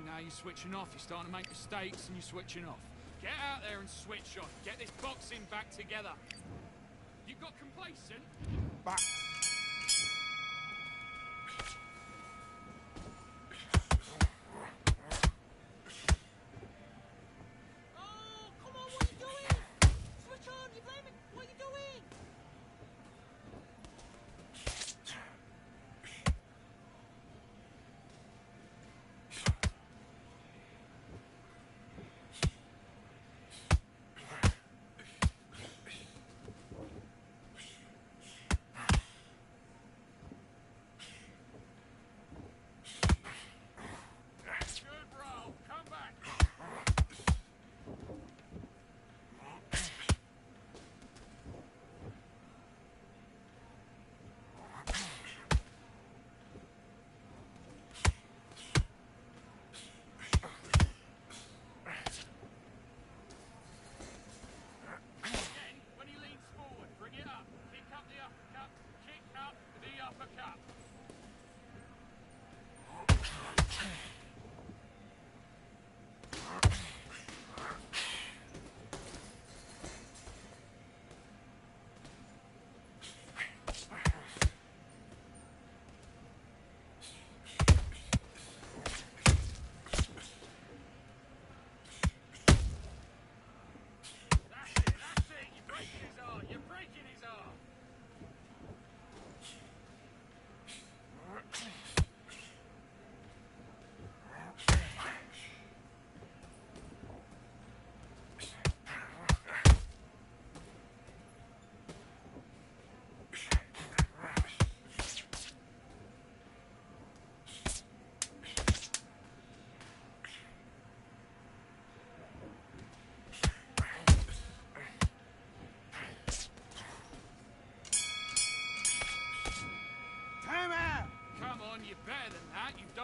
Now you're switching off. You're starting to make mistakes and you're switching off. Get out there and switch on. Get this boxing back together. You got complacent?
Back.
Oh, come on, what are you doing? Switch on, you're blaming. What are you doing?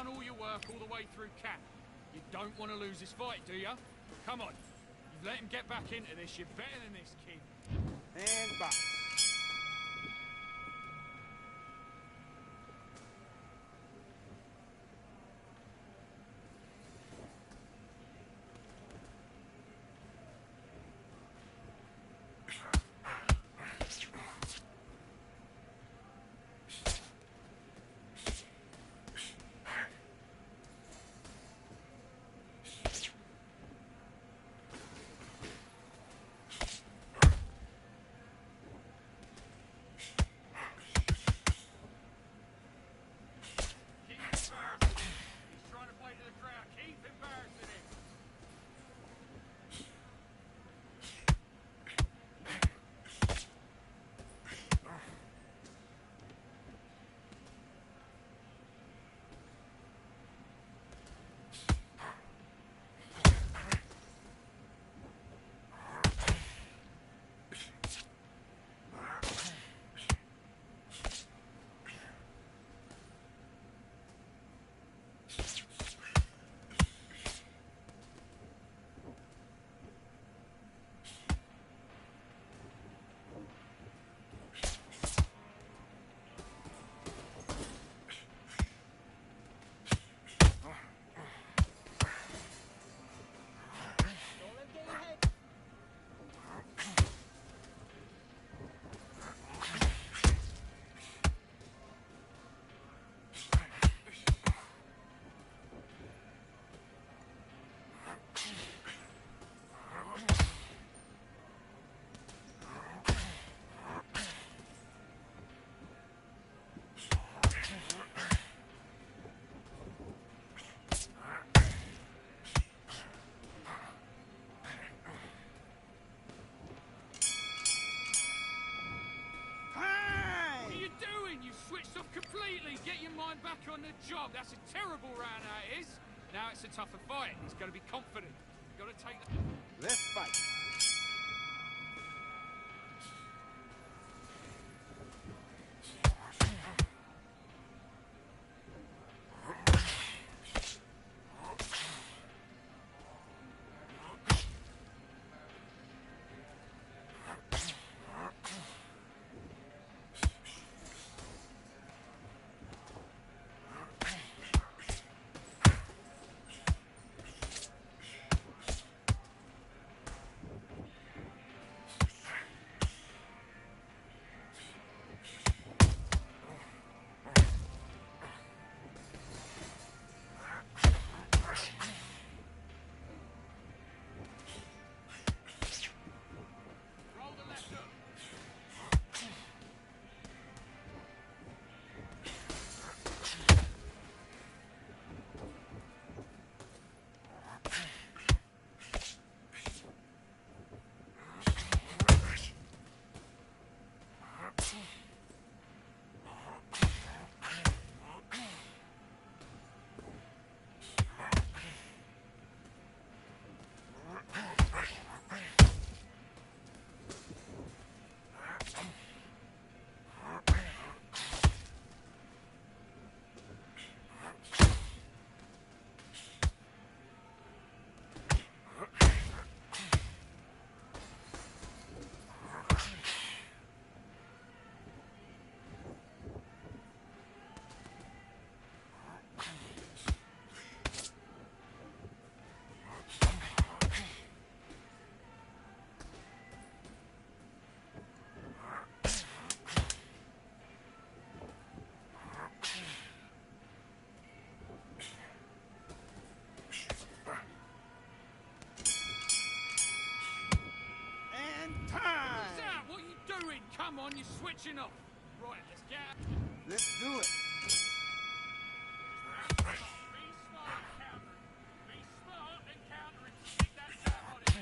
done all your work all the way through camp. You don't want to lose this fight, do you? Come on. You've let him get back into this. You're better than this, kid.
And box.
Completely get your mind back on the job. That's a terrible round, that is. Now it's a tougher fight. He's got to be confident. You've got to take the...
Let's fight.
Come on, you're switching off. Right, let's get out.
Let's do it.
Be smart, counter. Be smart and counter it. Stick that jab on it.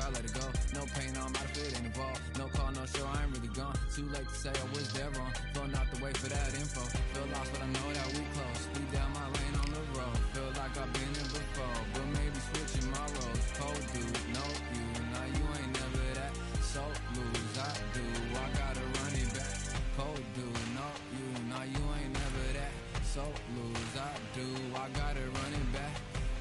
gotta let it go. No pain, I'm out of it, ain't involved. No call, no show, I ain't really gone. Too late to say I was there wrong. Filling out the way for that info. Feel lost, but I know that we close. Speed down my lane on the road. Feel like I've been in before, but maybe switching my roles. Cold dude, no you, now you ain't never that. So lose, I do, I gotta run it back. Cold dude, no you, now you ain't never that. So lose, I do, I gotta run it back.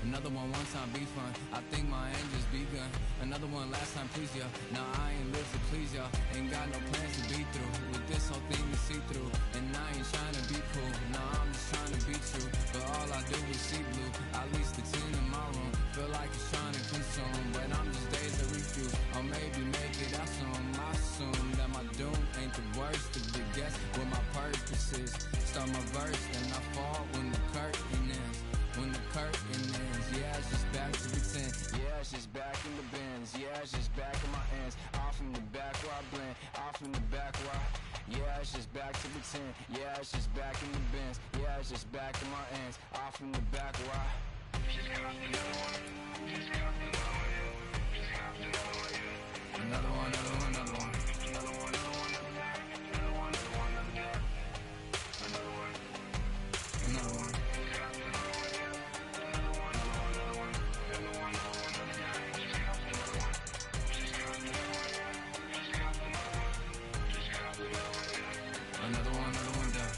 Another one time be fun. I think my end just begun. Another one last time please ya. Now I ain't live to please ya. Ain't got no plans to be through. With this whole thing to see through. And I ain't trying to be cool. Nah, I'm just trying to be true. But all I do is see blue. At least the 10 in my room. Feel like it's trying to consume. But I'm just days to refuse. Or maybe make it out soon. I assume that my doom ain't the worst of the guess what my purpose is. Start my verse, then I fall when the curtain ends. When the curtain ends, yeah, it's just back to pretend. Yeah, it's just back in the bins. Yeah, it's just back in my ends. Off in the back where I blend. Off in the back where yeah, it's just back to pretend. Yeah, it's just back in the bins. Yeah, it's just back in my ends. Off in the back where another one, another one, another one. Another one down.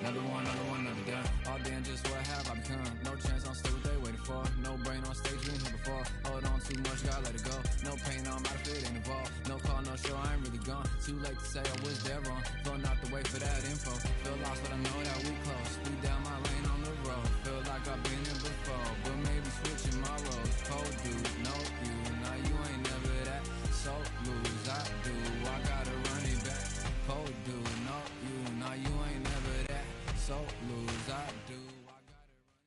Another down. All damn, just what have I become? No chance, I'm still what they waiting for. No brain on stage, been here before. Hold on too much, gotta let it go. No pain, I'm out of it, ain't involved. No call, no show, I ain't really gone. Too late to say I was there wrong. Filling out the way for that info. Feel lost, but I know that we close. Speed down my lane on the road. Feel like I've been here before, but maybe switching my roles. Cold dude, no you, now you ain't never that. So lose, I do, I gotta run it back. Cold dude, no you, now you ain't never that. So lose, I do, I gotta run it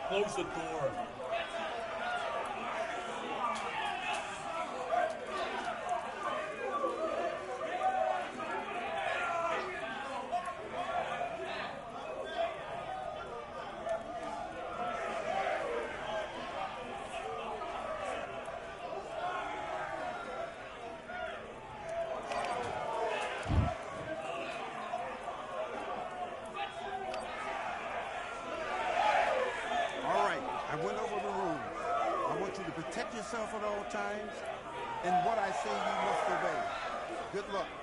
back.
Close the door.
Protect yourself at all times, and what I say you must obey. Good luck.